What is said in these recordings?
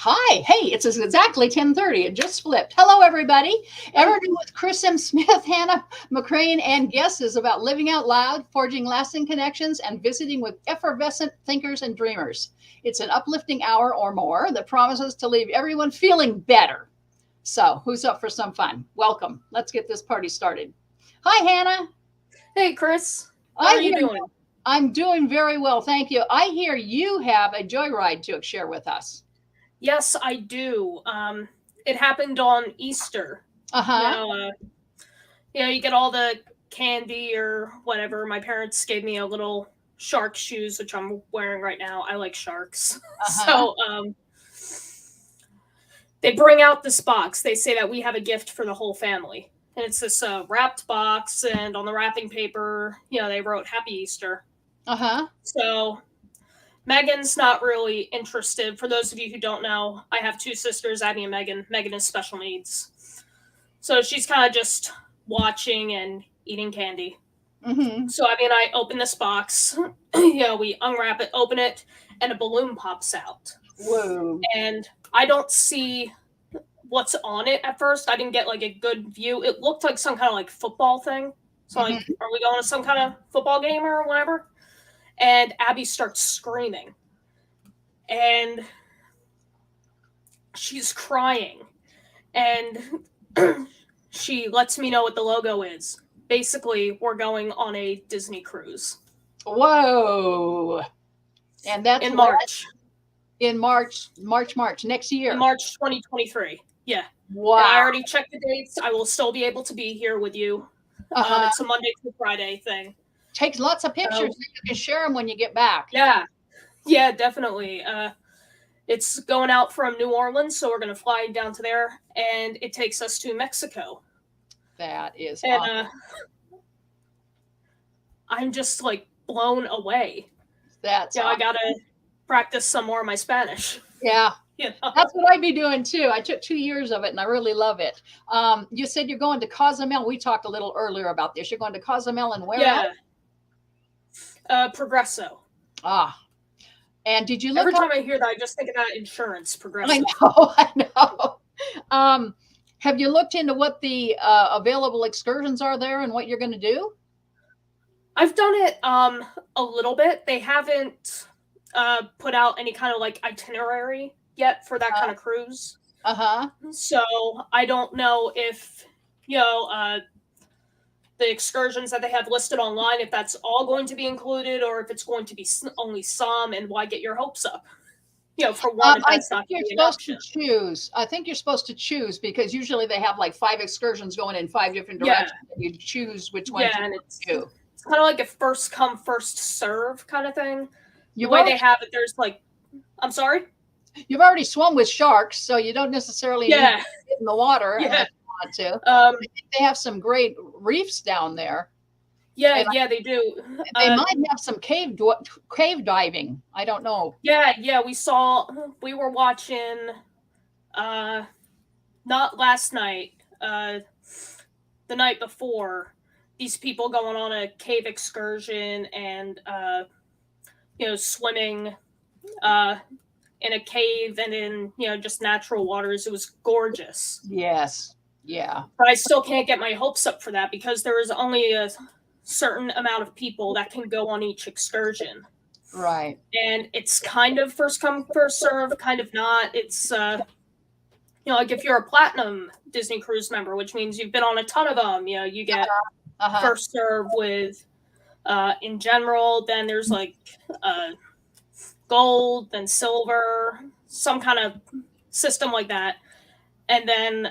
Hi. Hey, it's exactly 10:30. It just flipped. Hello, everybody. Ever new with Kris M. Smith, Hannah McCrane, and guests is about living out loud, forging lasting connections, and visiting with effervescent thinkers and dreamers. It's an uplifting hour or more that promises to leave everyone feeling better. So, who's up for some fun? Welcome. Let's get this party started. Hi, Hannah. Hey, Kris. How are you doing? I'm doing very well, thank you. I hear you have a joyride to share with us. Yes, I do. It happened on Easter. Uh-huh. You get all the candy or whatever. My parents gave me a little shark shoes, which I'm wearing right now. I like sharks. Uh-huh. So, they bring out this box. They say that we have a gift for the whole family. And it's this wrapped box, and on the wrapping paper, they wrote Happy Easter. Uh-huh. So Megan's not really interested. For those of you who don't know, I have two sisters, Abby and Megan. Megan is special needs. So she's kind of just watching and eating candy. Mm-hmm. So Abby and I open this box. We unwrap it, open it, and a balloon pops out. Whoa. And I don't see what's on it at first. I didn't get like a good view. It looked like some kind of like football thing. So like, are we going to some kind of football game or whatever? And Abby starts screaming. And she's crying. And she lets me know what the logo is. Basically, we're going on a Disney cruise. Whoa. And that's in March. In March next year. In March 2023. Yeah. Wow. And I already checked the dates. I will still be able to be here with you. It's a Monday through Friday thing. Takes lots of pictures. You can share them when you get back. Yeah, definitely. It's going out from New Orleans, so we're going to fly down to there, and it takes us to Mexico. That is awesome. I'm just like blown away. That's awesome. I got to practice some more of my Spanish. Yeah. That's what I'd be doing too. I took 2 years of it and I really love it. You said you're going to Cozumel. We talked a little earlier about this. You're going to Cozumel and where? Yeah. Progresso. And did you look Every time I hear that, I just think of that insurance, Progresso. I know. Have you looked into what the available excursions are there and what you're going to do? I've done it a little bit. They haven't put out any kind of like itinerary yet for that kind of cruise. So I don't know if the excursions that they have listed online, if that's all going to be included or if it's going to be only some, and why get your hopes up? For one, if that's not going to be an option. I think you're supposed to choose because usually they have like 5 excursions going in 5 different directions. And you choose which one and you do. It's kind of like a first come, first serve kind of thing. The way they have it, there's like, I'm sorry? You've already swum with sharks, so you don't necessarily need to get in the water unless you want to. I think they have some great reefs down there. Yeah, they do. They might have some cave diving. I don't know. Yeah, we were watching, not last night, the night before, these people going on a cave excursion and, swimming in a cave and in, just natural waters. It was gorgeous. Yes. Yeah. But I still can't get my hopes up for that because there is only a certain amount of people that can go on each excursion. Right. And it's kind of first come, first serve, kind of not. It's, like if you're a platinum Disney cruise member, which means you've been on a ton of them, you get first serve with, in general, then there's like, gold, then silver, some kind of system like that. And then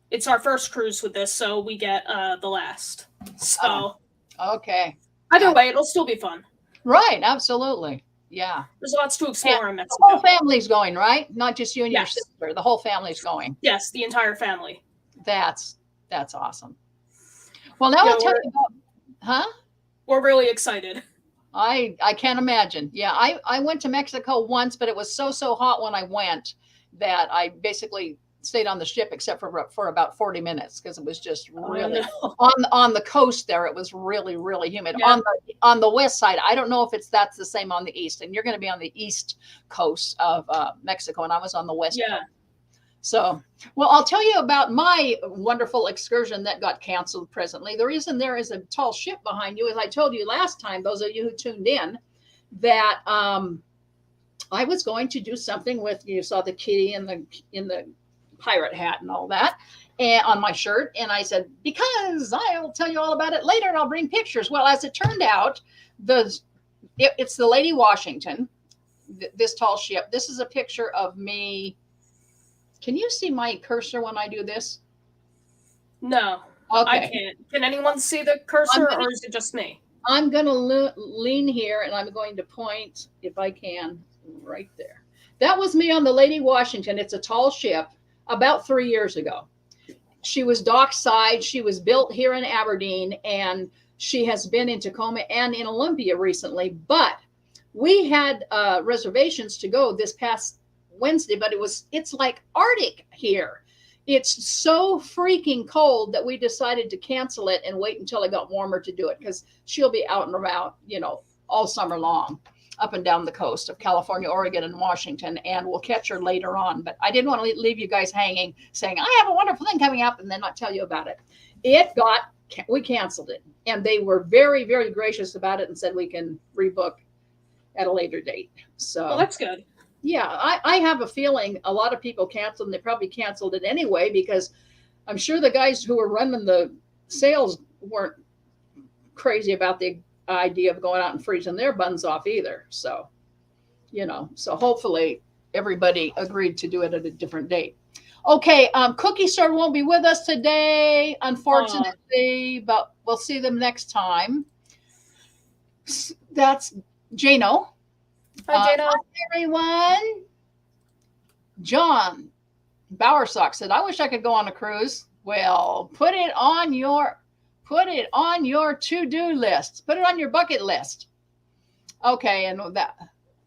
it's our first cruise with this, so we get the last. So okay. Either way, it'll still be fun. Right, absolutely. Yeah. There's lots to explore in Mexico. The whole family's going, right? Not just you and your sister. The whole family's going. Yes, the entire family. That's awesome. Well, now I'll tell you about, We're really excited. I can't imagine. Yeah, I went to Mexico once, but it was so hot when I went that I basically stayed on the ship except for about 40 minutes because it was just really no. on the coast there. It was really, really humid. Yeah. On the west side. I don't know if that's the same on the east. And you're going to be on the east coast of Mexico, and I was on the west coast. So, well, I'll tell you about my wonderful excursion that got canceled presently. The reason there is a tall ship behind you, as I told you last time, those of you who tuned in, that I was going to do something with, you saw the kitty in the pirate hat and all that, and on my shirt. And I said, because I'll tell you all about it later and I'll bring pictures. Well, as it turned out, it's the Lady Washington, this tall ship. This is a picture of me. Can you see my cursor when I do this? No, okay. I can't. Can anyone see the cursor, or is it just me? I'm going to lean here, and I'm going to point, if I can, right there. That was me on the Lady Washington. It's a tall ship, about 3 years ago. She was dockside. She was built here in Aberdeen, and she has been in Tacoma and in Olympia recently. But we had reservations to go this past Wednesday, but it's like Arctic here. It's so freaking cold that we decided to cancel it and wait until it got warmer to do it, because she'll be out and about, all summer long, up and down the coast of California, Oregon, and Washington, and we'll catch her later on. But I didn't want to leave you guys hanging saying, I have a wonderful thing coming up, and then not tell you about it. We canceled it, and they were very, very gracious about it and said we can rebook at a later date. So well, that's good. Yeah, I have a feeling a lot of people canceled, and they probably canceled it anyway, because I'm sure the guys who were running the sales weren't crazy about the idea of going out and freezing their buns off either. So, so hopefully everybody agreed to do it at a different date. Okay, Cookie Store won't be with us today, unfortunately, but we'll see them next time. That's Jano. Hi, Jano. Hi, everyone. John Bowersock said, I wish I could go on a cruise. Well, put it on your to-do list. Put it on your bucket list. Okay, and that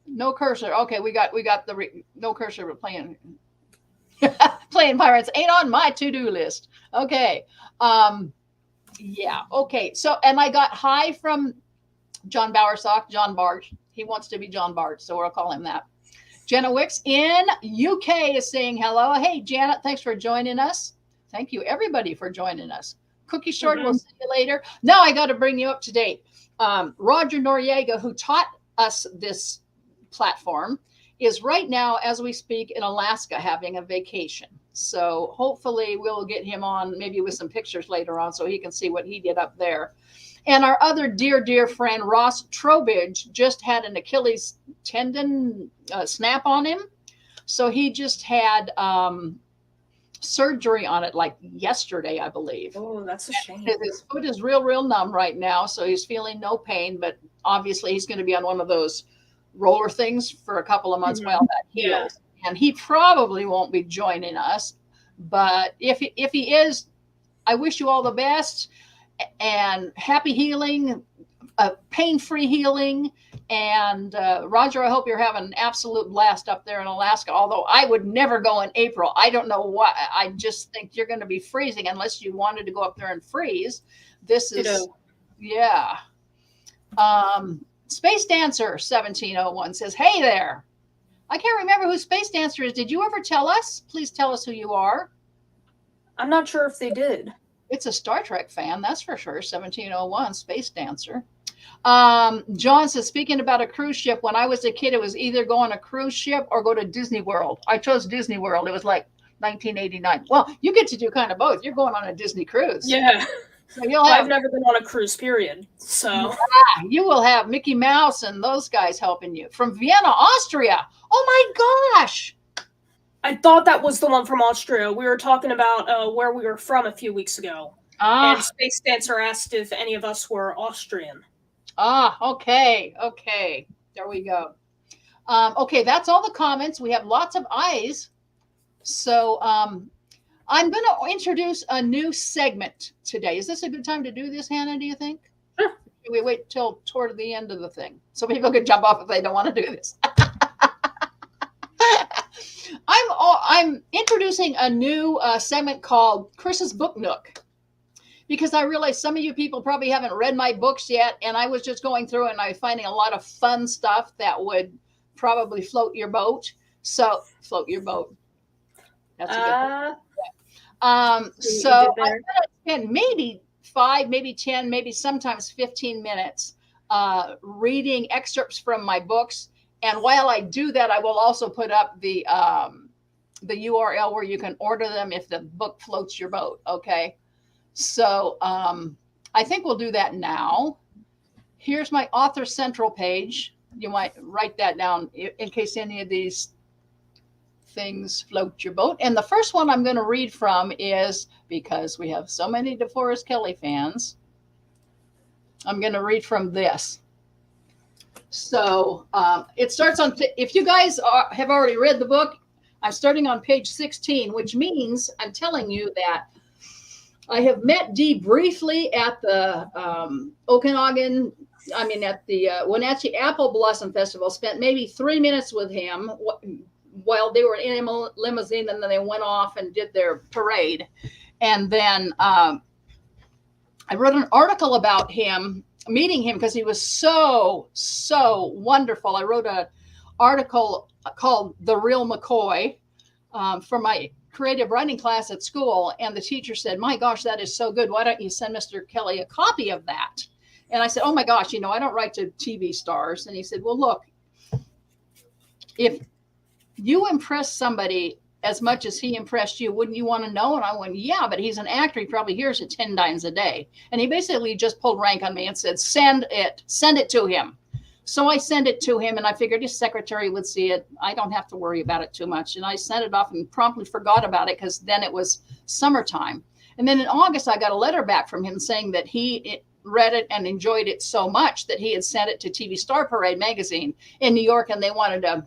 no cursor. Okay, we got no cursor. We're playing pirates ain't on my to-do list. Okay. Yeah. Okay. So, and I got hi from John Bowersock, John Barge. He wants to be John Barge, so we'll call him that. Jenna Wicks in UK is saying hello. Hey, Janet, thanks for joining us. Thank you, everybody, for joining us. Cookie Short, we'll see you later. Now I got to bring you up to date. Roger Noriega, who taught us this platform, is right now, as we speak, in Alaska having a vacation. So hopefully we'll get him on, maybe with some pictures later on, so he can see what he did up there. And our other dear, dear friend, Ross Trowbridge, just had an Achilles tendon snap on him. So he just had surgery on it like yesterday, I believe. Oh, that's a shame. His foot is real numb right now, so he's feeling no pain, but obviously he's going to be on one of those roller things for a couple of months while that heals. Yeah. And he probably won't be joining us, but if he is, I wish you all the best and happy healing, pain-free healing. And Roger, I hope you're having an absolute blast up there in Alaska, although I would never go in April. I don't know why. I just think you're going to be freezing unless you wanted to go up there and freeze. This is, yeah. Space Dancer 1701 says, hey there. I can't remember who Space Dancer is. Did you ever tell us? Please tell us who you are. I'm not sure if they did. It's a Star Trek fan, that's for sure. 1701, Space Dancer. John says, speaking about a cruise ship, when I was a kid, it was either go on a cruise ship or go to Disney World. I chose Disney World. It was like 1989. Well, you get to do kind of both. You're going on a Disney cruise. Yeah. So I've never been on a cruise, period. So yeah, you will have Mickey Mouse and those guys helping you from Vienna, Austria. Oh my gosh. I thought that was the one from Austria. We were talking about where we were from a few weeks ago. And Space Dancer asked if any of us were Austrian. Okay. There we go. Okay, that's all the comments. We have lots of eyes. So I'm going to introduce a new segment today. Is this a good time to do this, Hannah, do you think? Sure. We wait till toward the end of the thing so people can jump off if they don't want to do this. I'm introducing introducing a new segment called Kris's Book Nook, because I realized some of you people probably haven't read my books yet, and I was just going through and I was finding a lot of fun stuff that would probably float your boat. So float your boat. That's a good so I'm going to spend maybe 5, maybe 10, maybe sometimes 15 minutes reading excerpts from my books. And while I do that, I will also put up the URL where you can order them if the book floats your boat. Okay. So I think we'll do that now. Here's my Author Central page. You might write that down in case any of these things float your boat. And the first one I'm going to read from is, because we have so many DeForest Kelley fans, I'm going to read from this. So it starts on, if you guys have already read the book, I'm starting on page 16, which means I'm telling you that I have met Dee briefly at the Okanagan, at the Wenatchee Apple Blossom Festival, spent maybe 3 minutes with him while they were in a limousine, and then they went off and did their parade. And then I wrote an article about him, meeting him, because he was so wonderful. I wrote an article called The Real McCoy for my creative writing class at school. And the teacher said, my gosh, that is so good. Why don't you send Mr. Kelley a copy of that? And I said, oh my gosh, I don't write to TV stars. And he said, well, look, if you impress somebody as much as he impressed you, wouldn't you want to know? And I went, yeah, but he's an actor. He probably hears it 10 times a day. And he basically just pulled rank on me and said, send it to him. So I sent it to him, and I figured his secretary would see it. I don't have to worry about it too much. And I sent it off and promptly forgot about it, because then it was summertime. And then in August, I got a letter back from him saying that he read it and enjoyed it so much that he had sent it to TV Star Parade magazine in New York, and they wanted to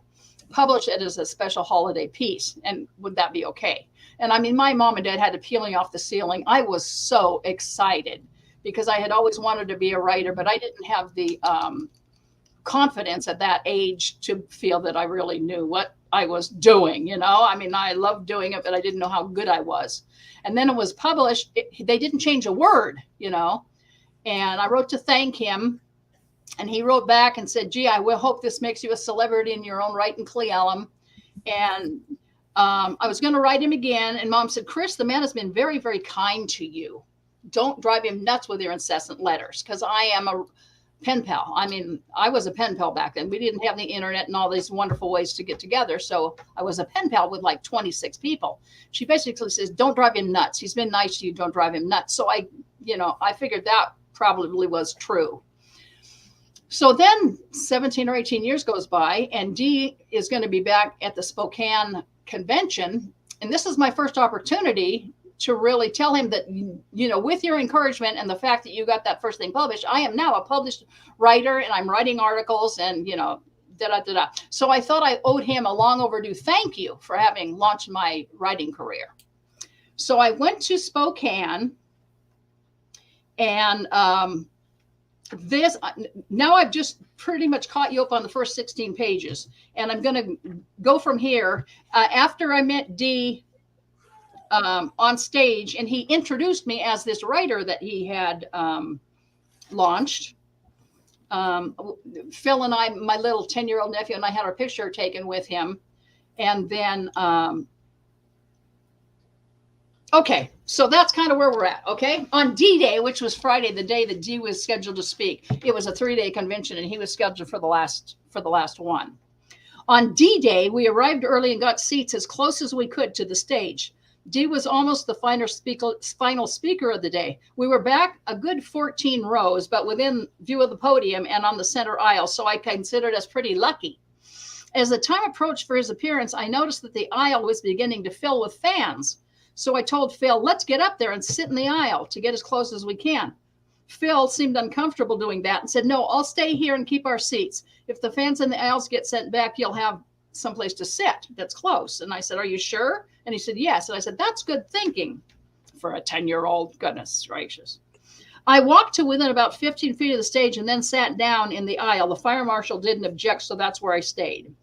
publish it as a special holiday piece. And would that be okay? And my mom and dad had to peel me off the ceiling. I was so excited because I had always wanted to be a writer, but I didn't have the confidence at that age to feel that I really knew what I was doing. I loved doing it, but I didn't know how good I was. And then it was published. They didn't change a word, and I wrote to thank him. And he wrote back and said, gee, I will hope this makes you a celebrity in your own right in Cle Elum. And I was going to write him again. And Mom said, Kris, the man has been very, very kind to you. Don't drive him nuts with your incessant letters, because I am a pen pal. I was a pen pal back then. We didn't have the internet and all these wonderful ways to get together. So I was a pen pal with like 26 people. She basically says, don't drive him nuts. He's been nice to you. Don't drive him nuts. So I figured that probably was true. So then 17 or 18 years goes by, and Dee is going to be back at the Spokane convention. And this is my first opportunity to really tell him that, with your encouragement and the fact that you got that first thing published, I am now a published writer, and I'm writing articles and, da-da-da-da. So I thought I owed him a long overdue thank you for having launched my writing career. So I went to Spokane, and now I've just pretty much caught you up on the first 16 pages, and I'm going to go from here. After I met Dee on stage, and he introduced me as this writer that he had launched. Phil and I, my little 10-year-old nephew, and I had our picture taken with him. And then, okay, so that's kind of where we're at, okay? On D-Day, which was Friday, the day that Dee was scheduled to speak, it was a 3-day convention, and he was scheduled for the last one. On D-Day, we arrived early and got seats as close as we could to the stage. Dee was almost the final speaker of the day. We were back a good 14 rows, but within view of the podium and on the center aisle, so I considered us pretty lucky. As the time approached for his appearance, I noticed that the aisle was beginning to fill with fans. So I told Phil, let's get up there and sit in the aisle to get as close as we can. Phil seemed uncomfortable doing that and said, no, I'll stay here and keep our seats. If the fans in the aisles get sent back, you'll have someplace to sit that's close. And I said, are you sure? And he said, yes. And I said, that's good thinking for a 10-year-old. Goodness gracious. I walked to within about 15 feet of the stage and then sat down in the aisle. The fire marshal didn't object, so that's where I stayed.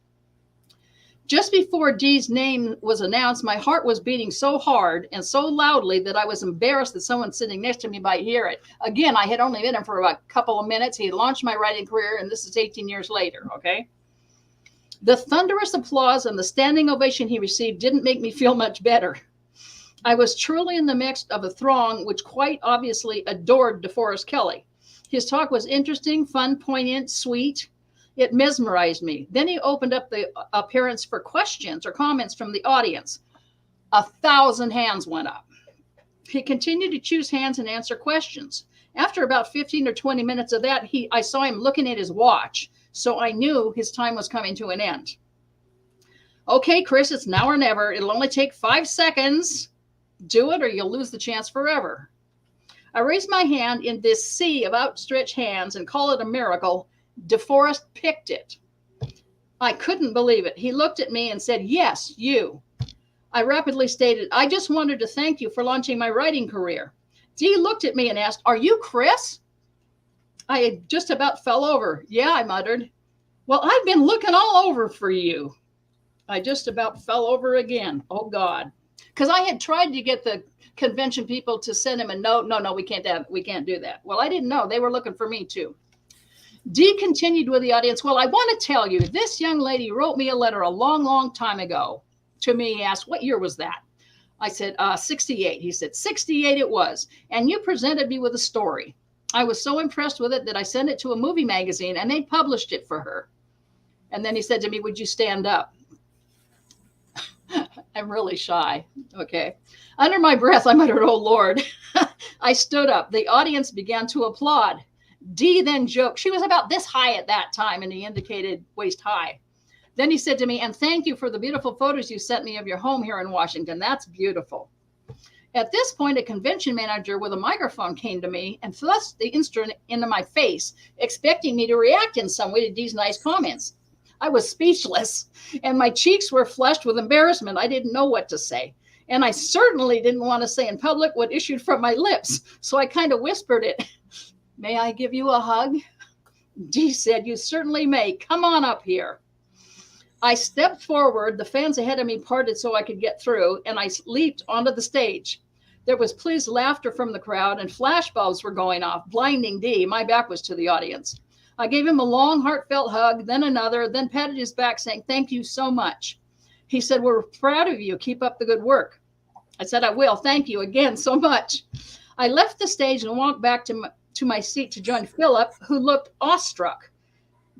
Just before Dee's name was announced, my heart was beating so hard and so loudly that I was embarrassed that someone sitting next to me might hear it. Again, I had only been him for about a couple of minutes. He launched my writing career, and this is 18 years later, okay? The thunderous applause and the standing ovation he received didn't make me feel much better. I was truly in the midst of a throng which quite obviously adored DeForest Kelley. His talk was interesting, fun, poignant, sweet. It mesmerized me. Then he opened up the appearance for questions or comments from the audience. 1,000 hands went up. He continued to choose hands and answer questions. After about 15 or 20 minutes of that, I saw him looking at his watch, so I knew his time was coming to an end. Okay, Kris, it's now or never. It'll only take 5 seconds. Do it or you'll lose the chance forever. I raised my hand in this sea of outstretched hands and call it a miracle. DeForest picked it. I couldn't believe it. He looked at me and said, "Yes, you." I rapidly stated, "I just wanted to thank you for launching my writing career." Dee looked at me and asked, "Are you Kris?" I had just about fell over. "Yeah," I muttered. "Well, I've been looking all over for you." I just about fell over again. Oh, God. Because I had tried to get the convention people to send him a note. No, we can't do that. Well, I didn't know. They were looking for me, too. Dee continued with the audience. "Well, I want to tell you, this young lady wrote me a letter a long, long time ago." To me, he asked, "What year was that?" I said, 68. He said, 68 it was. "And you presented me with a story. I was so impressed with it that I sent it to a movie magazine and they published it for her." And then he said to me, "Would you stand up?" I'm really shy. Okay. Under my breath, I muttered, "Oh, Lord." I stood up. The audience began to applaud. Dee then joked. She was about this high at that time, and he indicated waist high. Then he said to me, "And thank you for the beautiful photos you sent me of your home here in Washington. That's beautiful." At this point, a convention manager with a microphone came to me and thrust the instrument into my face, expecting me to react in some way to Dee's nice comments. I was speechless, and my cheeks were flushed with embarrassment. I didn't know what to say. And I certainly didn't want to say in public what issued from my lips, so I kind of whispered it. "May I give you a hug?" Dee said, "You certainly may. Come on up here." I stepped forward. The fans ahead of me parted so I could get through, and I leaped onto the stage. There was pleased laughter from the crowd, and flashbulbs were going off, blinding Dee. My back was to the audience. I gave him a long, heartfelt hug, then another, then patted his back, saying, "Thank you so much." He said, "We're proud of you. Keep up the good work." I said, "I will. Thank you again so much." I left the stage and walked back to my seat to join Philip, who looked awestruck.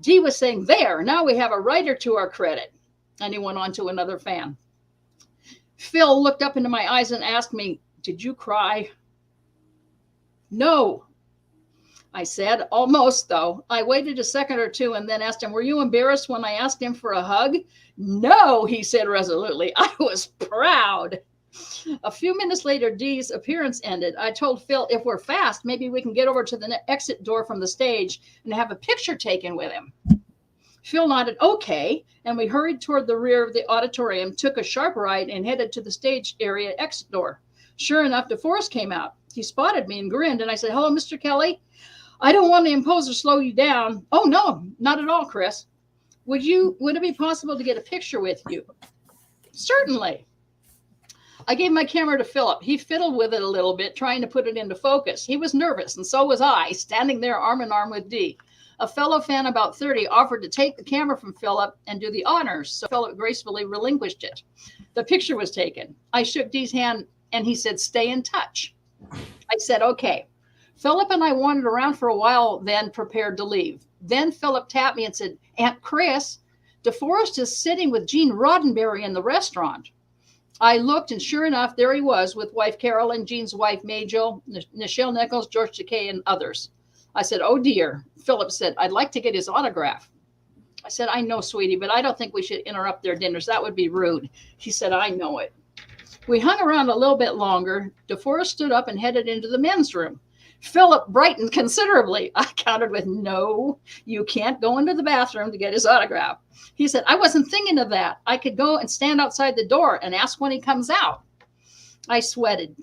Dee was saying, "There, now we have a writer to our credit." And he went on to another fan. Phil looked up into my eyes and asked me, "Did you cry?" "No," I said. "Almost, though." I waited a second or two and then asked him, "Were you embarrassed when I asked him for a hug?" "No," he said resolutely. "I was proud." A few minutes later, Dee's appearance ended. I told Phil, if we're fast, maybe we can get over to the exit door from the stage and have a picture taken with him. Phil nodded, "Okay," and we hurried toward the rear of the auditorium, took a sharp right, and headed to the stage area exit door. Sure enough, DeForest came out. He spotted me and grinned, and I said, "Hello, Mr. Kelley. I don't want to impose or slow you down." "Oh, no, not at all, Kris. Would it be possible to get a picture with you?" "Certainly." I gave my camera to Philip. He fiddled with it a little bit, trying to put it into focus. He was nervous, and so was I, standing there arm in arm with Dee. A fellow fan about 30 offered to take the camera from Philip and do the honors, so Philip gracefully relinquished it. The picture was taken. I shook Dee's hand, and he said, "Stay in touch." I said, "Okay." Philip and I wandered around for a while, then prepared to leave. Then Philip tapped me and said, "Aunt Kris, DeForest is sitting with Gene Roddenberry in the restaurant." I looked, and sure enough, there he was with wife Carolyn, Gene's wife Majel, Nichelle Nichols, George Takei, and others. I said, "Oh, dear." Philip said, "I'd like to get his autograph." I said, "I know, sweetie, but I don't think we should interrupt their dinners. That would be rude." He said, "I know it." We hung around a little bit longer. DeForest stood up and headed into the men's room. Philip brightened considerably. I countered with, "No, you can't go into the bathroom to get his autograph." He said, "I wasn't thinking of that. I could go and stand outside the door and ask when he comes out." I sweated.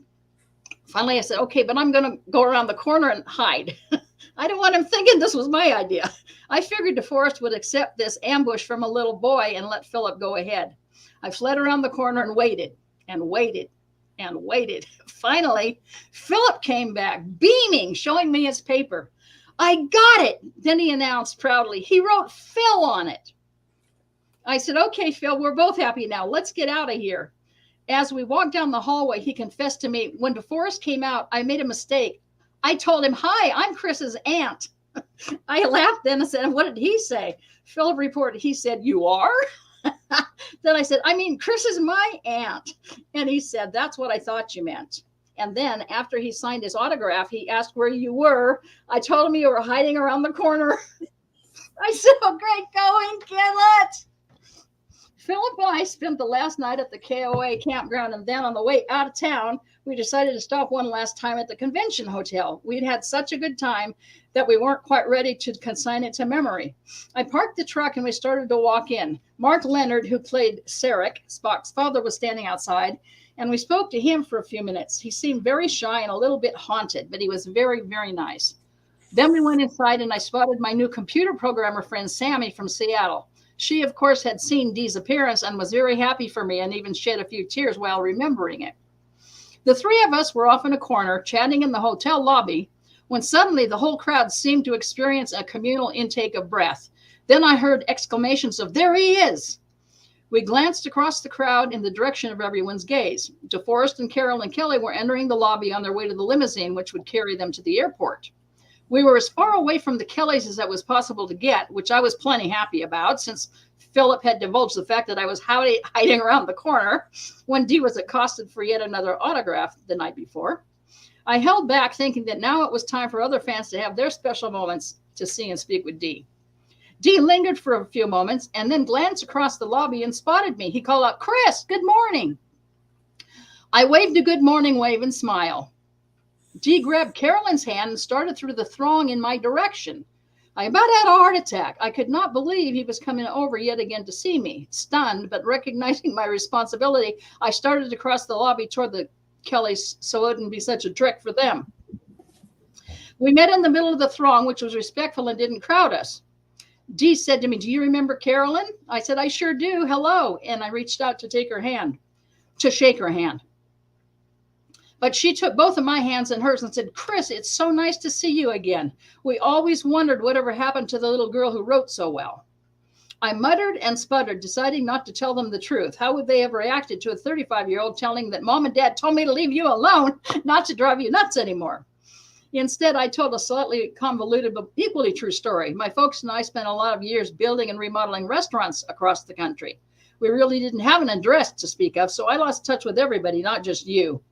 Finally, I said, "Okay, but I'm going to go around the corner and hide." I didn't want him thinking this was my idea. I figured DeForest would accept this ambush from a little boy and let Philip go ahead. I fled around the corner and waited and waited and waited. Finally, Philip came back, beaming, showing me his paper. I got it. Then he announced proudly, he wrote Phil on it. I said, okay, Phil, we're both happy now. Let's get out of here. As we walked down the hallway, he confessed to me, when DeForest came out, I made a mistake. I told him, hi, I'm Chris's aunt. I laughed then and said, what did he say? Philip reported, he said, you are? Then I said, I mean, Kris is my aunt. And he said, that's what I thought you meant. And then after he signed his autograph, he asked where you were. I told him you were hiding around the corner. I said, oh, great going, kidlet. Philip and I spent the last night at the KOA campground, and then on the way out of town, we decided to stop one last time at the convention hotel. We'd had such a good time that we weren't quite ready to consign it to memory. I parked the truck and we started to walk in. Mark Leonard, who played Sarek, Spock's father, was standing outside, and we spoke to him for a few minutes. He seemed very shy and a little bit haunted, but he was very, very nice. Then we went inside and I spotted my new computer programmer friend, Sammy from Seattle. She, of course, had seen Dee's appearance and was very happy for me and even shed a few tears while remembering it. The three of us were off in a corner, chatting in the hotel lobby, when suddenly the whole crowd seemed to experience a communal intake of breath. Then I heard exclamations of, there he is! We glanced across the crowd in the direction of everyone's gaze. DeForest and Carol and Kelly were entering the lobby on their way to the limousine, which would carry them to the airport. We were as far away from the Kellys as it was possible to get, which I was plenty happy about, since Philip had divulged the fact that I was hiding around the corner when Dee was accosted for yet another autograph the night before. I held back, thinking that now it was time for other fans to have their special moments to see and speak with Dee. Dee lingered for a few moments and then glanced across the lobby and spotted me. He called out, Kris, good morning. I waved a good morning wave and smile. Dee grabbed Carolyn's hand and started through the throng in my direction. I about had a heart attack. I could not believe he was coming over yet again to see me. Stunned, but recognizing my responsibility, I started to cross the lobby toward the Kellys so it wouldn't be such a trek for them. We met in the middle of the throng, which was respectful and didn't crowd us. Dee said to me, do you remember Carolyn? I said, I sure do. Hello. And I reached out to shake her hand. But she took both of my hands in hers and said, Kris, it's so nice to see you again. We always wondered whatever happened to the little girl who wrote so well. I muttered and sputtered, deciding not to tell them the truth. How would they have reacted to a 35-year-old telling that Mom and Dad told me to leave you alone, not to drive you nuts anymore? Instead, I told a slightly convoluted but equally true story. My folks and I spent a lot of years building and remodeling restaurants across the country. We really didn't have an address to speak of, so I lost touch with everybody, not just you.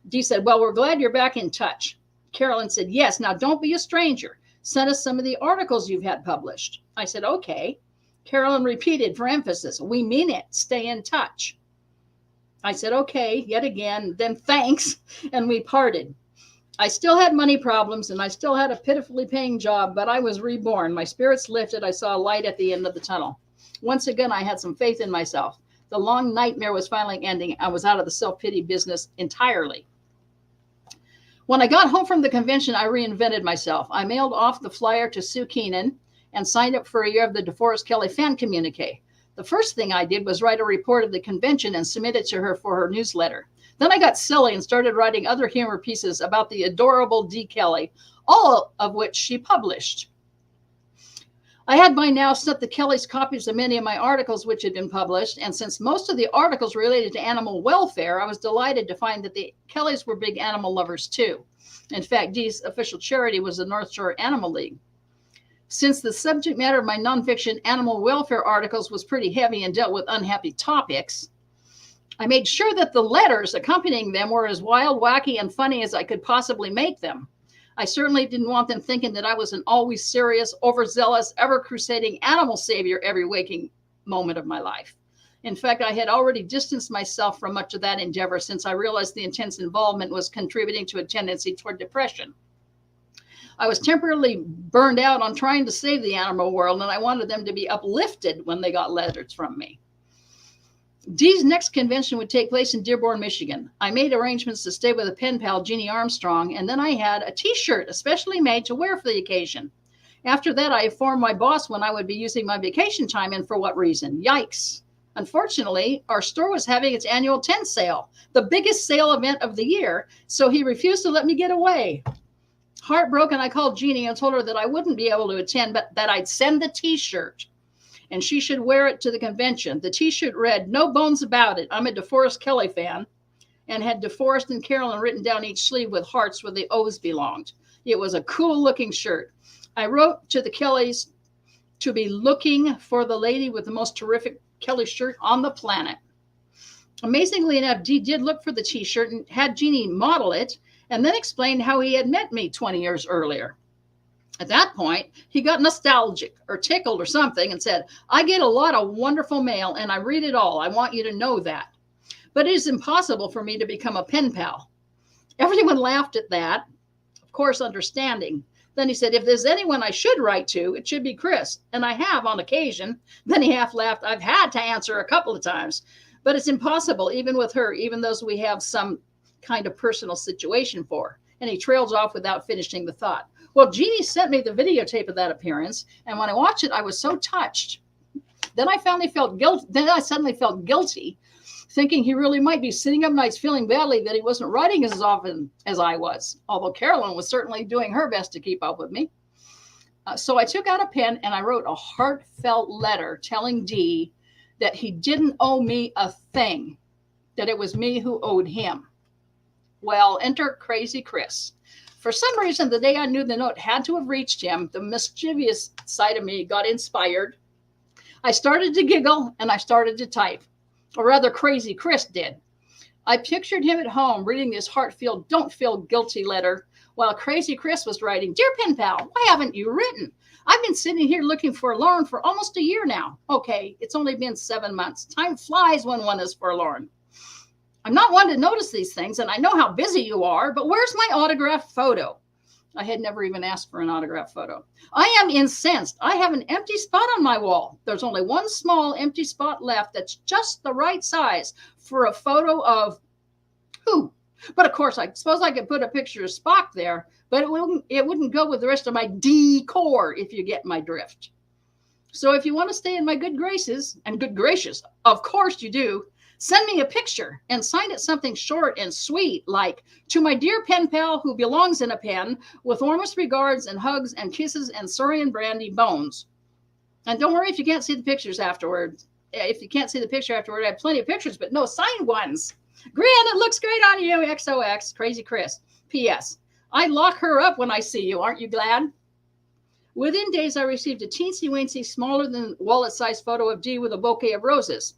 Dee said, well, we're glad you're back in touch. Carolyn said, yes, now don't be a stranger. Send us some of the articles you've had published. I said, okay. Carolyn repeated for emphasis, we mean it, stay in touch. I said, okay, yet again, then thanks, and we parted. I still had money problems and I still had a pitifully paying job, but I was reborn. My spirits lifted. I saw a light at the end of the tunnel. Once again, I had some faith in myself. The long nightmare was finally ending. I was out of the self-pity business entirely. When I got home from the convention, I reinvented myself. I mailed off the flyer to Sue Keenan and signed up for a year of the DeForest Kelley fan communique. The first thing I did was write a report of the convention and submit it to her for her newsletter. Then I got silly and started writing other humor pieces about the adorable Dee Kelley, all of which she published. I had by now sent the Kellys copies of many of my articles which had been published, and since most of the articles related to animal welfare, I was delighted to find that the Kellys were big animal lovers too. In fact, Dee's official charity was the North Shore Animal League. Since the subject matter of my nonfiction animal welfare articles was pretty heavy and dealt with unhappy topics, I made sure that the letters accompanying them were as wild, wacky, and funny as I could possibly make them. I certainly didn't want them thinking that I was an always serious, overzealous, ever-crusading animal savior every waking moment of my life. In fact, I had already distanced myself from much of that endeavor since I realized the intense involvement was contributing to a tendency toward depression. I was temporarily burned out on trying to save the animal world, and I wanted them to be uplifted when they got letters from me. Dee's next convention would take place in Dearborn, Michigan. I made arrangements to stay with a pen pal, Jeannie Armstrong, and then I had a t-shirt especially made to wear for the occasion. After that, I informed my boss when I would be using my vacation time and for what reason. Yikes. Unfortunately, our store was having its annual tent sale, the biggest sale event of the year, so he refused to let me get away. Heartbroken, I called Jeannie and told her that I wouldn't be able to attend, but that I'd send the t-shirt and she should wear it to the convention. The t-shirt read, "No bones about it. I'm a DeForest Kelley fan," and had DeForest and Carolyn written down each sleeve with hearts where the O's belonged. It was a cool looking shirt. I wrote to the Kellys to be looking for the lady with the most terrific Kelley shirt on the planet. Amazingly enough, Dee did look for the t-shirt and had Jeannie model it and then explained how he had met me 20 years earlier. At that point, he got nostalgic or tickled or something and said, "I get a lot of wonderful mail and I read it all. I want you to know that. But it is impossible for me to become a pen pal." Everyone laughed at that, of course, understanding. Then he said, "If there's anyone I should write to, it should be Kris." And I have on occasion. Then he half laughed. "I've had to answer a couple of times, but it's impossible even with her, even those we have some kind of personal situation for." And he trails off without finishing the thought. Well, Jeannie sent me the videotape of that appearance, and when I watched it, I was so touched. Then I suddenly felt guilty, thinking he really might be sitting up nights feeling badly that he wasn't writing as often as I was, although Carolyn was certainly doing her best to keep up with me. So I took out a pen and I wrote a heartfelt letter telling Dee that he didn't owe me a thing, that it was me who owed him. Well, enter Crazy Kris. For some reason, the day I knew the note had to have reached him, the mischievous side of me got inspired. I started to giggle and I started to type, or rather Crazy Kris did. I pictured him at home reading this heartfelt, don't feel guilty letter while Crazy Kris was writing, "Dear Pen Pal, why haven't you written? I've been sitting here looking forlorn for almost a year now." Okay, it's only been 7 months. Time flies when one is forlorn. "I'm not one to notice these things, and I know how busy you are, but where's my autographed photo?" I had never even asked for an autographed photo. "I am incensed. I have an empty spot on my wall. There's only one small empty spot left that's just the right size for a photo of who? But of course, I suppose I could put a picture of Spock there, but it wouldn't go with the rest of my decor, if you get my drift. So if you want to stay in my good graces, and good gracious, of course you do, send me a picture and sign it something short and sweet, like, 'To my dear pen pal who belongs in a pen, with warmest regards and hugs and kisses and Surrey and brandy, Bones.' And don't worry if you can't see the pictures afterward. If you can't see the picture afterward, I have plenty of pictures, but no signed ones. Grin, it looks great on you, XOX, Crazy Kris. P.S. I lock her up when I see you. Aren't you glad?" Within days, I received a teensy-weensy, smaller than wallet-sized photo of Dee with a bouquet of roses.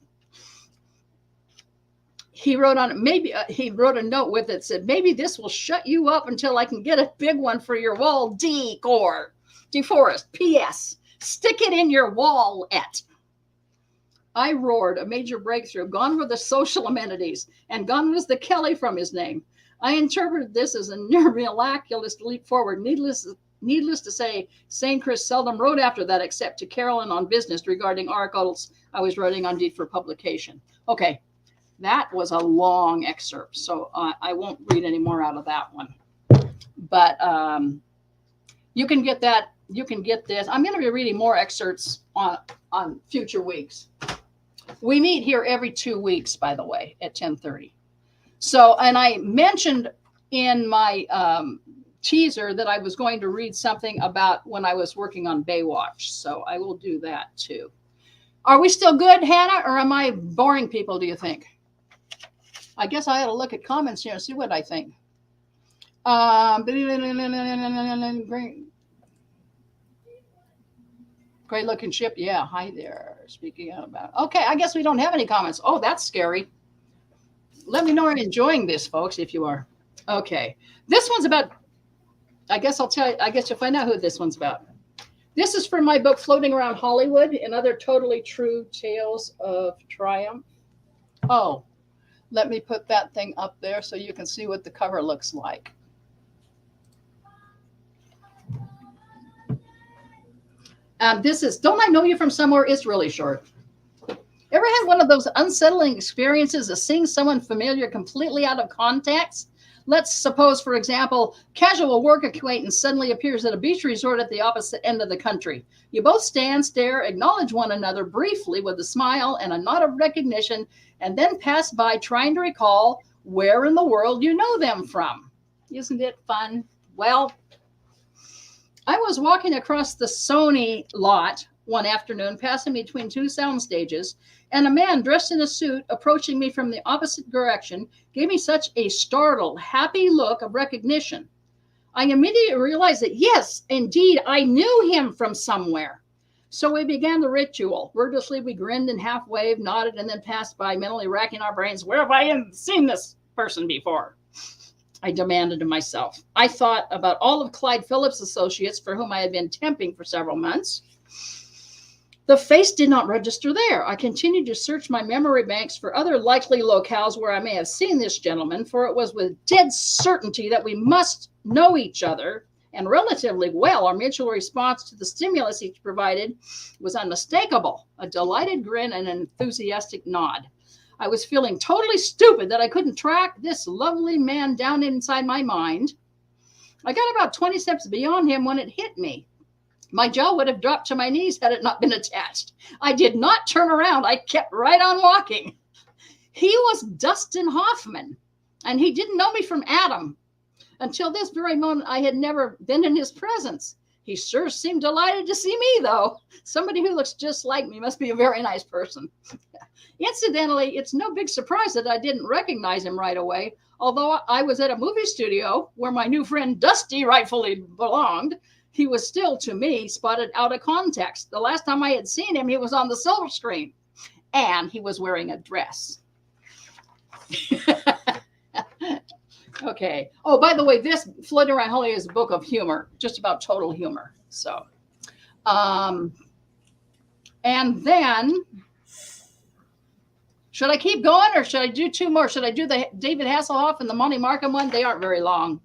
He wrote on it, he wrote a note with it, said, "Maybe this will shut you up until I can get a big one for your wall decor. DeForest, P.S. Stick it in your wall-et." I roared, a major breakthrough. Gone were the social amenities, and gone was the Kelley from his name. I interpreted this as a near miraculous leap forward. Needless to say, St. Kris seldom wrote after that, except to Carolyn on business regarding articles I was writing on Dee for publication. Okay, that was a long excerpt, so I won't read any more out of that one. But you can get that. You can get this. I'm going to be reading more excerpts on future weeks. We meet here every 2 weeks, by the way, at 10:30. So, and I mentioned in my teaser that I was going to read something about when I was working on Baywatch. So I will do that too. Are we still good, Hannah, or am I boring people, do you think? I guess I ought to look at comments here and see what I think. Great looking ship. Yeah. Hi there. Speaking out about. Okay. I guess we don't have any comments. Oh, that's scary. Let me know you're enjoying this, folks, if you are. Okay. This one's about, I guess I'll tell you, I guess you'll find out who this one's about. This is from my book, Floating Around Hollywood and Other Totally True Tales of Triumph. Oh, let me put that thing up there so you can see what the cover looks like. This is, Don't I Know You From Somewhere? It's really short. Ever had one of those unsettling experiences of seeing someone familiar completely out of context? Let's suppose, for example, casual work acquaintance suddenly appears at a beach resort at the opposite end of the country. You both stand, stare, acknowledge one another briefly with a smile and a nod of recognition, and then pass by trying to recall where in the world you know them from. Isn't it fun? Well, I was walking across the Sony lot one afternoon, passing between two sound stages, and a man dressed in a suit approaching me from the opposite direction gave me such a startled, happy look of recognition. I immediately realized that, yes, indeed, I knew him from somewhere. So we began the ritual. Wordlessly, we grinned and half waved, nodded, and then passed by, mentally racking our brains. Where have I seen this person before? I demanded of myself. I thought about all of Clyde Phillips' associates for whom I had been temping for several months. The face did not register there. I continued to search my memory banks for other likely locales where I may have seen this gentleman, for it was with dead certainty that we must know each other, and relatively well. Our mutual response to the stimulus each provided was unmistakable, a delighted grin and an enthusiastic nod. I was feeling totally stupid that I couldn't track this lovely man down inside my mind. I got about 20 steps beyond him when it hit me. My jaw would have dropped to my knees had it not been attached. I did not turn around. I kept right on walking. He was Dustin Hoffman, and he didn't know me from Adam. Until this very moment, I had never been in his presence. He sure seemed delighted to see me, though. Somebody who looks just like me must be a very nice person. Incidentally, it's no big surprise that I didn't recognize him right away, although I was at a movie studio where my new friend Dusty rightfully belonged. He was still, to me, spotted out of context. The last time I had seen him, he was on the silver screen, and he was wearing a dress. Okay. Oh, by the way, this Floating Around Hollywood is a book of humor, just about total humor. So, and then, should I keep going or should I do two more? Should I do the David Hasselhoff and the Monty Markham one? They aren't very long.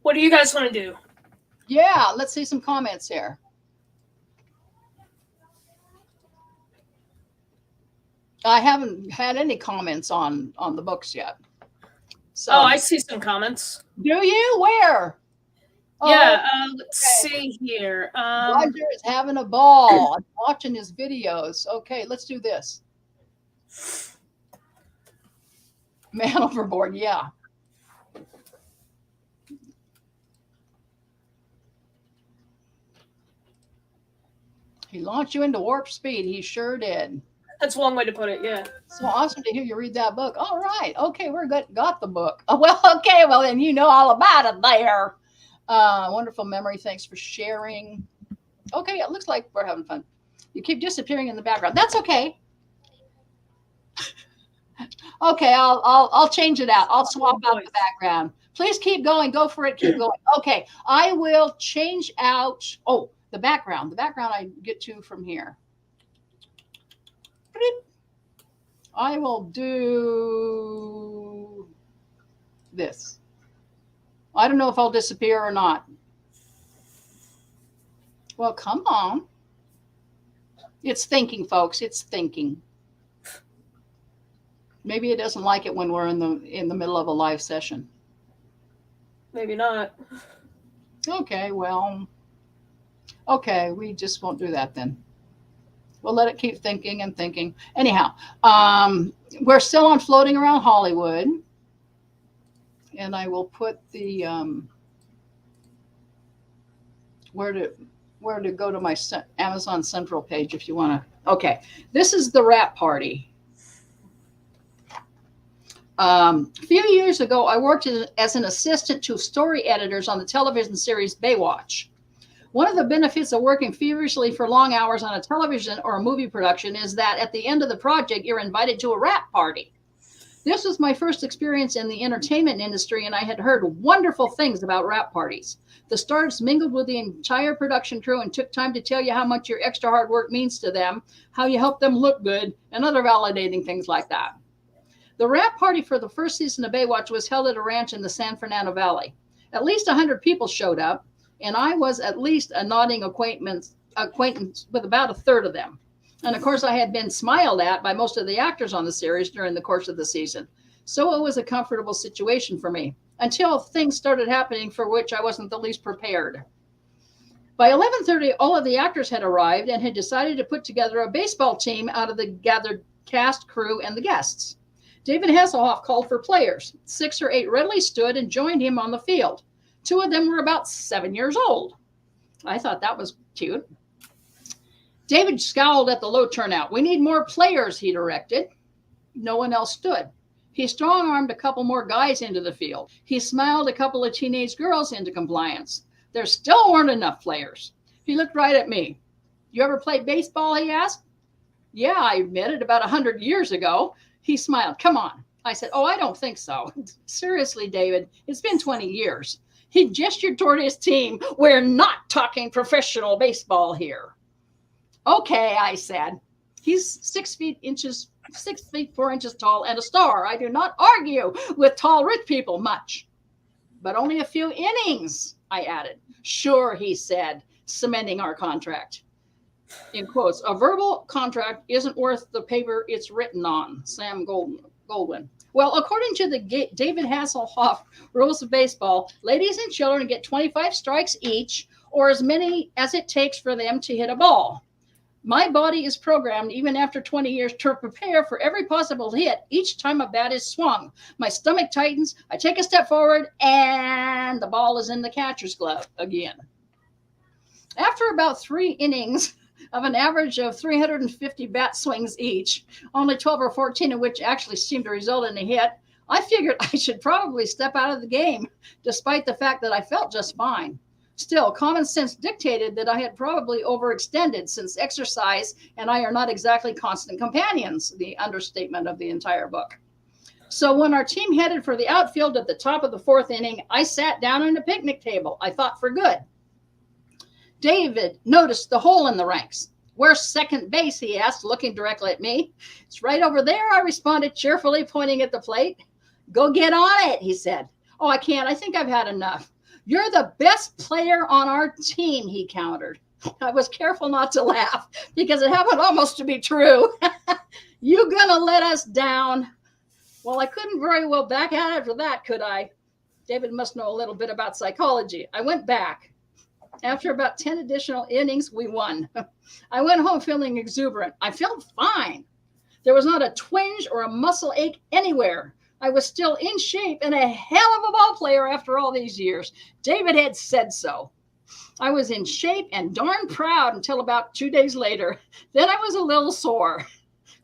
What do you guys want to do? Yeah, let's see some comments here. I haven't had any comments on the books yet. So, oh, I see some comments. Do you? Where? Yeah, let's see here. Roger is having a ball. I'm watching his videos. Okay, let's do this. Man overboard, yeah. He launched you into warp speed. He sure did. That's one way to put it, yeah. So awesome to hear you read that book. All right. Okay, we're good. Got the book. Oh, well, okay. Well, then you know all about it there. Wonderful memory. Thanks for sharing. Okay, it looks like we're having fun. You keep disappearing in the background. That's okay. Okay, I'll change it out. I'll swap out the background. Please keep going. Go for it. Keep going. Okay, I will change out. Oh, the background. The background I get to from here. I will do this. I don't know if I'll disappear or not. Well, come on. It's thinking, folks. It's thinking. Maybe it doesn't like it when we're in the middle of a live session. Maybe not. Okay, well, okay, we just won't do that then. We'll let it keep thinking and thinking. Anyhow, we're still on Floating Around Hollywood. And I will put the where to go to my Amazon Central page if you want to. Okay, this is the Wrap Party. A few years ago, I worked as an assistant to story editors on the television series Baywatch. One of the benefits of working feverishly for long hours on a television or a movie production is that at the end of the project, you're invited to a wrap party. This was my first experience in the entertainment industry, and I had heard wonderful things about wrap parties. The stars mingled with the entire production crew and took time to tell you how much your extra hard work means to them, how you help them look good, and other validating things like that. The wrap party for the first season of Baywatch was held at a ranch in the San Fernando Valley. At least 100 people showed up, and I was at least a nodding acquaintance with about a third of them. And of course, I had been smiled at by most of the actors on the series during the course of the season. So it was a comfortable situation for me until things started happening for which I wasn't the least prepared. By 11:30, all of the actors had arrived and had decided to put together a baseball team out of the gathered cast, crew, and the guests. David Hasselhoff called for players. 6 or 8 readily stood and joined him on the field. 2 of them were about 7 years old. I thought that was cute. David scowled at the low turnout. "We need more players," he directed. No one else stood. He strong-armed a couple more guys into the field. He smiled a couple of teenage girls into compliance. There still weren't enough players. He looked right at me. "You ever play baseball?" he asked. "Yeah," I admitted, "about 100 years ago." He smiled. "Come on." I said, "Oh, I don't think so." "Seriously, David, it's been 20 years. He gestured toward his team. "We're not talking professional baseball here." "Okay," I said. "He's 6 feet 4 inches tall and a star. I do not argue with tall rich people much." "But only a few innings," I added. "Sure," he said, cementing our contract. In quotes, "A verbal contract isn't worth the paper it's written on." Sam Goldwyn. Well, according to the David Hasselhoff rules of baseball, ladies and children get 25 strikes each, or as many as it takes for them to hit a ball. My body is programmed, even after 20 years, to prepare for every possible hit each time a bat is swung. My stomach tightens, I take a step forward, and the ball is in the catcher's glove again. After about 3 innings of an average of 350 bat swings each, only 12 or 14 of which actually seemed to result in a hit, I figured I should probably step out of the game, despite the fact that I felt just fine. Still, common sense dictated that I had probably overextended, since exercise and I are not exactly constant companions, the understatement of the entire book. So when our team headed for the outfield at the top of the 4th inning, I sat down on a picnic table, I thought for good. David noticed the hole in the ranks. "Where's second base?" he asked, looking directly at me. "It's right over there," I responded cheerfully, pointing at the plate. "Go get on it," he said. "Oh, I can't. I think I've had enough." "You're the best player on our team," he countered. I was careful not to laugh because it happened almost to be true. "You gonna let us down?" Well, I couldn't very well back out after that, could I? David must know a little bit about psychology. I went back. After about 10 additional innings, we won. I went home feeling exuberant. I felt fine. There was not a twinge or a muscle ache anywhere. I was still in shape and a hell of a ball player after all these years. David had said so. I was in shape and darn proud until about 2 days later. Then I was a little sore.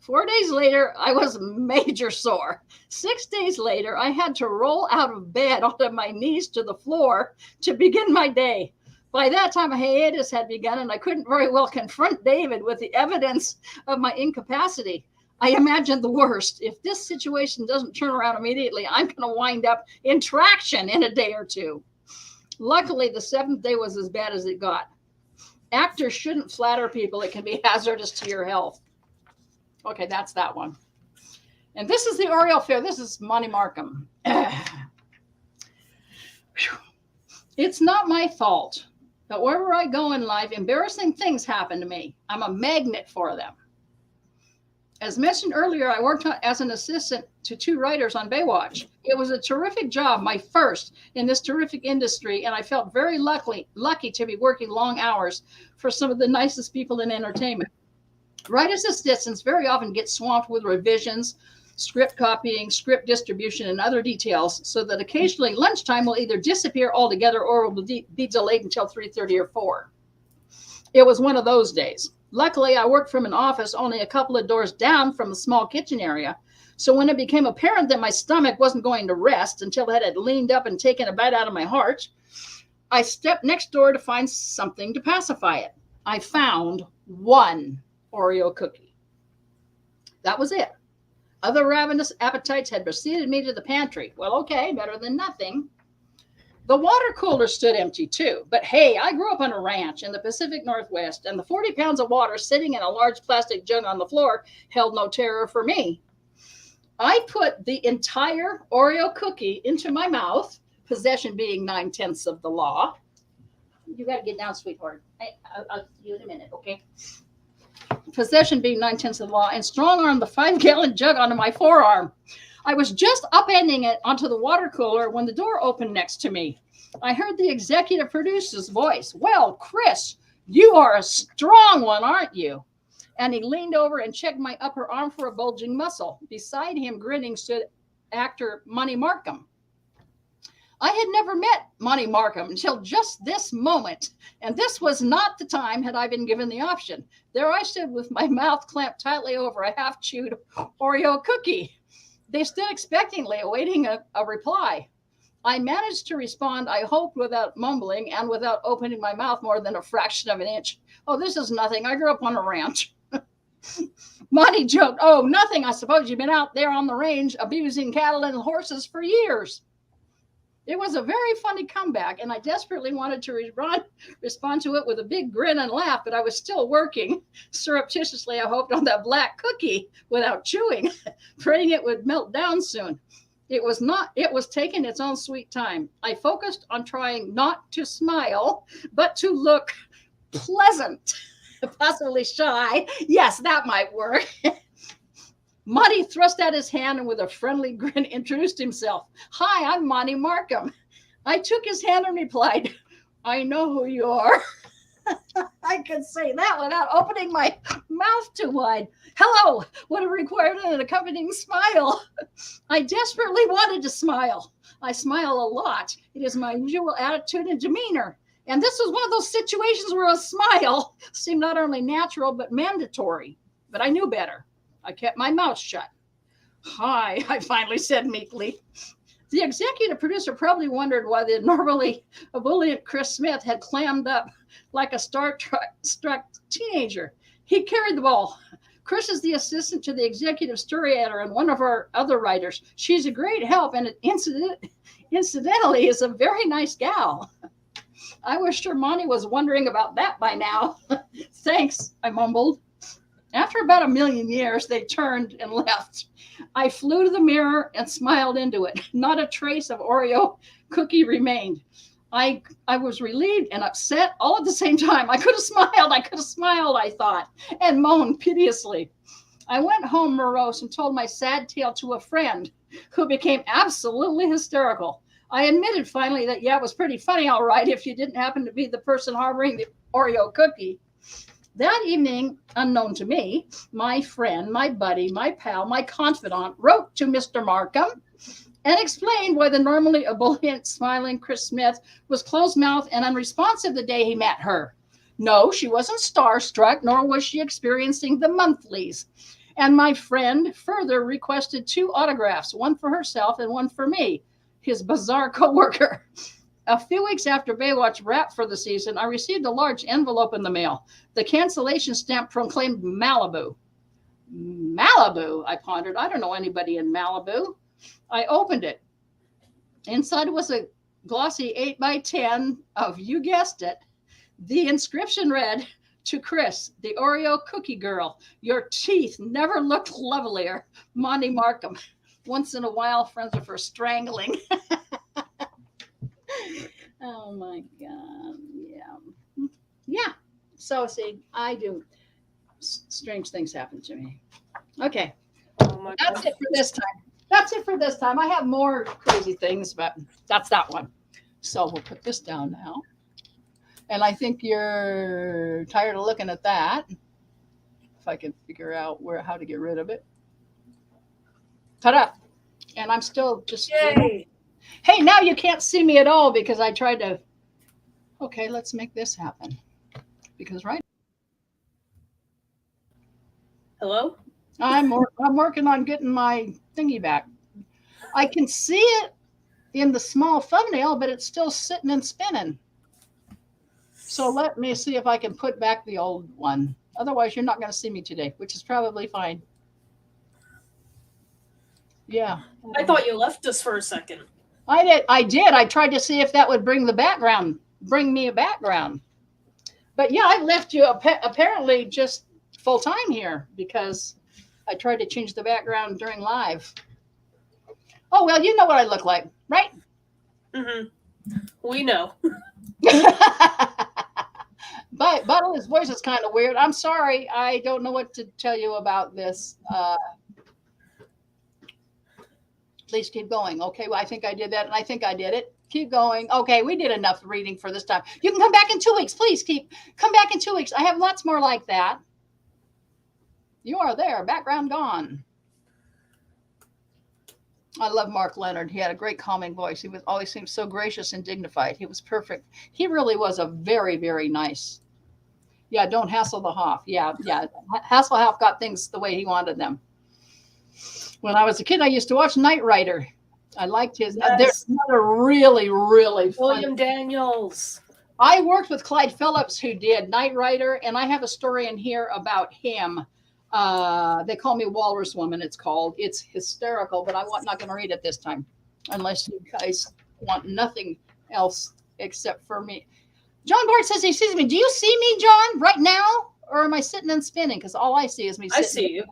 4 days later, I was major sore. 6 days later, I had to roll out of bed onto my knees to the floor to begin my day. By that time, a hiatus had begun, and I couldn't very well confront David with the evidence of my incapacity. I imagined the worst. If this situation doesn't turn around immediately, I'm going to wind up in traction in a day or two. Luckily, the 7th day was as bad as it got. Actors shouldn't flatter people. It can be hazardous to your health. Okay, that's that one. And this is the Oriole Fair. This is Monty Markham. It's not my fault, but wherever I go in life, embarrassing things happen to me. I'm a magnet for them. As mentioned earlier, I worked as an assistant to 2 writers on Baywatch. It was a terrific job, my first in this terrific industry, and I felt very lucky to be working long hours for some of the nicest people in entertainment. Writers' assistants very often get swamped with revisions, script copying, script distribution, and other details, so that occasionally lunchtime will either disappear altogether or will be delayed until 3:30 or 4. It was one of those days. Luckily, I worked from an office only a couple of doors down from the small kitchen area. So when it became apparent that my stomach wasn't going to rest until it had leaned up and taken a bite out of my heart, I stepped next door to find something to pacify it. I found 1 Oreo cookie. That was it. Other ravenous appetites had preceded me to the pantry. Well, okay, better than nothing. The water cooler stood empty too, but hey, I grew up on a ranch in the Pacific Northwest, and the 40 pounds of water sitting in a large plastic jug on the floor held no terror for me. I put the entire Oreo cookie into my mouth, possession being 9/10 of the law. You got to get down, sweetheart. I'll see you in a minute, okay? possession being 9/10 of the law, and strong-armed the 5-gallon jug onto my forearm. I was just upending it onto the water cooler when the door opened next to me. I heard the executive producer's voice. "Well, Kris, you are a strong one, aren't you?" And he leaned over and checked my upper arm for a bulging muscle. Beside him, grinning, stood actor Monty Markham. I had never met Monty Markham until just this moment, and this was not the time had I been given the option. There I stood with my mouth clamped tightly over a half-chewed Oreo cookie. They stood expectantly, awaiting a reply. I managed to respond, I hoped, without mumbling and without opening my mouth more than a fraction of an inch. "Oh, this is nothing. I grew up on a ranch." Monty joked, "Oh, nothing. I suppose you've been out there on the range abusing cattle and horses for years." It was a very funny comeback, and I desperately wanted to respond to it with a big grin and laugh, but I was still working surreptitiously, I hoped, on that black cookie without chewing, praying it would melt down soon. It was taking its own sweet time. I focused on trying not to smile, but to look pleasant, possibly shy. Yes, that might work. Monty thrust out his hand and with a friendly grin introduced himself. "Hi, I'm Monty Markham." I took his hand and replied, "I know who you are." I could say that without opening my mouth too wide. "Hello," would have required an accompanying smile. I desperately wanted to smile. I smile a lot. It is my usual attitude and demeanor. And this was one of those situations where a smile seemed not only natural, but mandatory. But I knew better. I kept my mouth shut. "Hi," I finally said meekly. The executive producer probably wondered why the normally ebullient Kris Smith had clammed up like a star-struck teenager. He carried the ball. Kris is the assistant to the executive story editor and one of our other writers. She's a great help and incidentally is a very nice gal. I was sure Monty was wondering about that by now. "Thanks," I mumbled. After about 1,000,000 years, they turned and left. I flew to the mirror and smiled into it. Not a trace of Oreo cookie remained. I was relieved and upset all at the same time. I could have smiled, I thought, and moaned piteously. I went home morose and told my sad tale to a friend who became absolutely hysterical. I admitted finally that, yeah, it was pretty funny, all right, if you didn't happen to be the person harboring the Oreo cookie. That evening, unknown to me, my friend, my buddy, my pal, my confidant wrote to Mr. Markham and explained why the normally ebullient, smiling Kris Smith was closed-mouthed and unresponsive the day he met her. No, she wasn't starstruck, nor was she experiencing the monthlies. And my friend further requested 2 autographs, one for herself and one for me, his bizarre co-worker. A few weeks after Baywatch wrapped for the season, I received a large envelope in the mail. The cancellation stamp proclaimed Malibu. Malibu, I pondered. I don't know anybody in Malibu. I opened it. Inside was a glossy 8x10 of, you guessed it. The inscription read, "To Kris, the Oreo cookie girl. Your teeth never looked lovelier. Monty Markham. Once in a while, friends are for strangling." Oh my God. Yeah. Yeah. So see, I do. Strange things happen to me. Okay. Oh my That's God. it for this time. That's it for this time. I have more crazy things, but that's that one. So we'll put this down now. And I think you're tired of looking at that. If I can figure out how to get rid of it. Ta-da. And I'm still just... Yay. Hey, now you can't see me at all because I tried to... Okay, let's make this happen. Because right... Hello? I'm working on getting my thingy back. I can see it in the small thumbnail, but it's still sitting and spinning. So let me see if I can put back the old one. Otherwise, you're not going to see me today, which is probably fine. Yeah. I thought you left us for a second. I did. I tried to see if that would bring me a background. But yeah, I left you apparently just full time here because I tried to change the background during live. Oh, well, you know what I look like, right? Mm-hmm. We know. But his voice is kind of weird. I'm sorry. I don't know what to tell you about this. Please keep going. Okay, well, I think I did that, and I think I did it. Keep going. Okay, we did enough reading for this time. You can come back in 2 weeks. Please come back in 2 weeks. I have lots more like that. You are there. Background gone. I love Mark Leonard. He had a great calming voice. He always seemed so gracious and dignified. He was perfect. He really was a very, very nice. Yeah, don't hassle the Hoff. Yeah. Hasselhoff got things the way he wanted them. When I was a kid, I used to watch Knight Rider. I liked his. Yes. There's another really, really fun. William Daniels. I worked with Clyde Phillips, who did Knight Rider, and I have a story in here about him. They call me Walrus Woman. It's called. It's hysterical, but I'm not going to read it this time, unless you guys want nothing else except for me. John Bart says he sees me. Do you see me, John, right now, or am I sitting and spinning? Because all I see is me. I see you.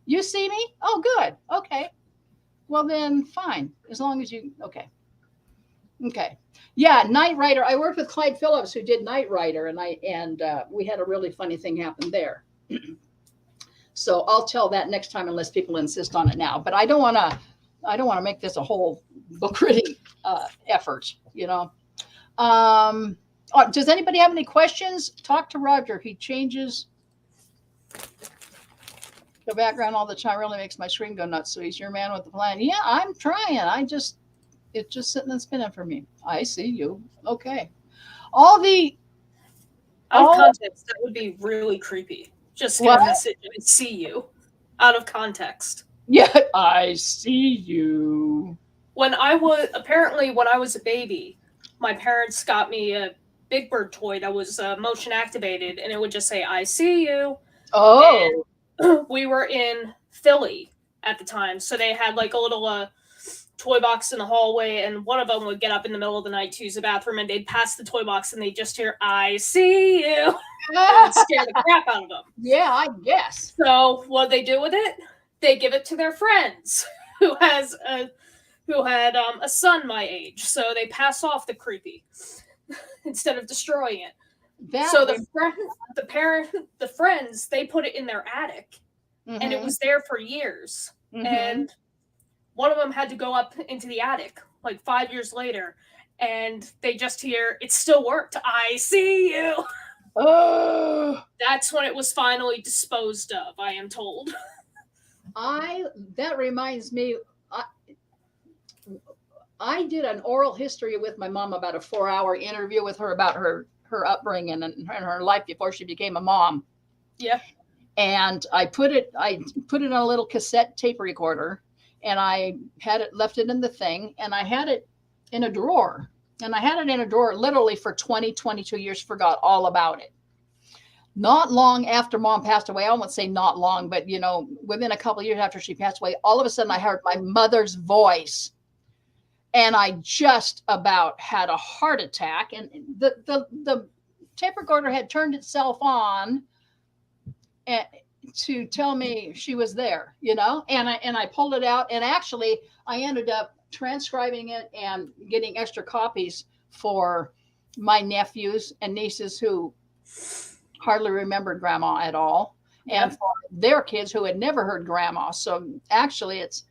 You see me? Oh, good. Okay. Well, then fine. As long as you. Okay. Yeah, Knight Rider. I worked with Clyde Phillips, who did Knight Rider, and we had a really funny thing happen there. So I'll tell that next time, unless people insist on it now. But I don't want to make this a whole book reading effort. Does anybody have any questions? Talk to Roger. He changes the background all the time. Really makes my screen go nuts. So he's your man with the plan. Yeah, I'm trying. It's just sitting and spinning for me. I see you. Okay. Out of context, that would be really creepy. Just get a message and see you out of context. Yeah, I see you. When I was a baby, my parents got me a Big Bird toy that was motion activated, and it would just say, "I see you." Oh. And we were in Philly at the time, so they had like a little toy box in the hallway, and one of them would get up in the middle of the night to use the bathroom, and they'd pass the toy box, and they'd just hear, "I see you." And it'd scare the crap out of them. Yeah, I guess. So what they do with it? They give it to their friends who had a son my age. So they pass off the creepy instead of destroying it. The friends, they put it in their attic, and it was there for years. And one of them had to go up into the attic like 5 years later, and they just hear, "It still worked. I see you." Oh, that's when it was finally disposed of, I am told. That reminds me, I did an oral history with my mom, about a 4-hour interview with her about her upbringing and her life before she became a mom. Yeah. And I put it on a little cassette tape recorder, and I left it in the thing, and I had it in a drawer. And I had it in a drawer literally for 22 years, forgot all about it. Not long after Mom passed away, I won't say not long, but within a couple of years after she passed away, all of a sudden I heard my mother's voice, and I just about had a heart attack. And the tape recorder had turned itself on to tell me she was there, and I pulled it out, and actually I ended up transcribing it and getting extra copies for my nephews and nieces who hardly remembered Grandma at all, and for their kids who had never heard Grandma. So actually it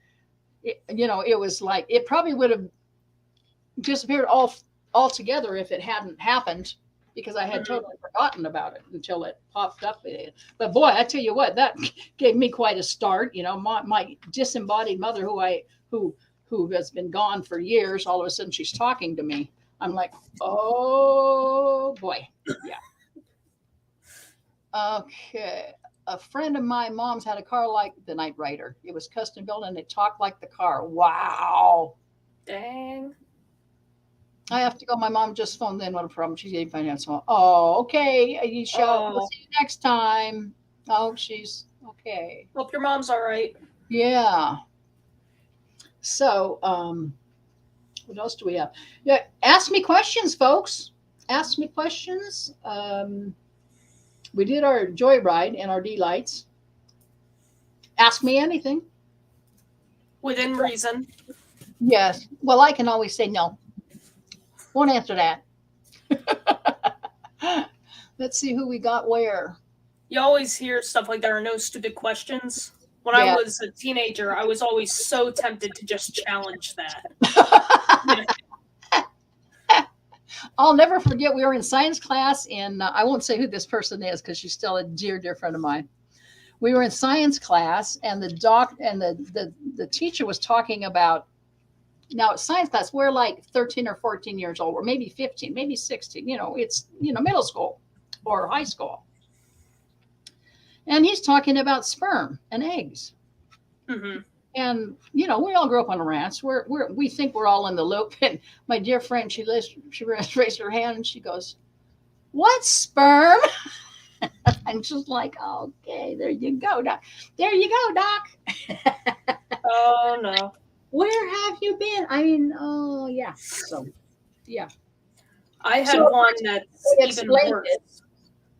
was like, it probably would have disappeared altogether if it hadn't happened, because I had totally forgotten about it until it popped up. But boy, I tell you what, that gave me quite a start. My disembodied mother, who has been gone for years, all of a sudden she's talking to me. I'm like, oh boy. Yeah. Okay. A friend of my mom's had a car like the Knight Rider. It was custom built, and it talked like the car. Wow. Dang. I have to go. My mom just phoned in. What a problem. She's getting finance. Oh, okay. You shall. We'll see you next time. Oh, she's okay. Hope your mom's all right. Yeah. So, what else do we have? Yeah, ask me questions, folks. Ask me questions. We did our joyride and our delights. Ask me anything. Within reason. Yes. Well, I can always say no. Won't answer that. Let's see who we got where. You always hear stuff like there are no stupid questions. When Yeah. I was a teenager, I was always so tempted to just challenge that. I'll never forget, we were in science class, and I won't say who this person is because she's still a dear, dear friend of mine. We were in science class, and the teacher was talking about, now science class, we're like 13 or 14 years old, or maybe 15, maybe 16, it's, middle school or high school. And he's talking about sperm and eggs. Mm-hmm. And, we all grew up on a ranch. We think we're all in the loop. And my dear friend, she raised her hand and she goes, "What's sperm?" I'm just like, okay, there you go, Doc. There you go, Doc. Oh, no. Where have you been? I mean, oh, yeah. So, yeah. I had one that's even worse.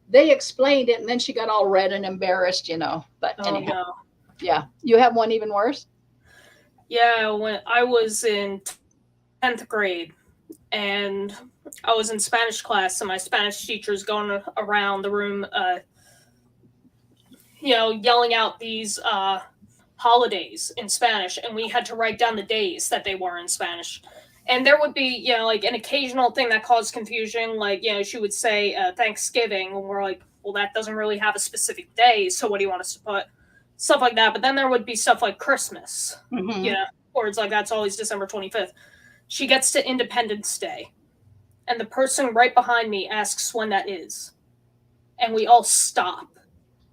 They explained it, and then she got all red and embarrassed, But anyhow. No. Yeah. You have one even worse? Yeah, when I was in 10th grade, and I was in Spanish class, and my Spanish teacher's going around the room, yelling out these holidays in Spanish, and we had to write down the days that they were in Spanish. And there would be, like an occasional thing that caused confusion, like, she would say Thanksgiving, and we're like, well, that doesn't really have a specific day, so what do you want us to put? Stuff like that. But then there would be stuff like Christmas, or it's like that's always December 25th. She gets to Independence Day, and the person right behind me asks when that is. And we all stop,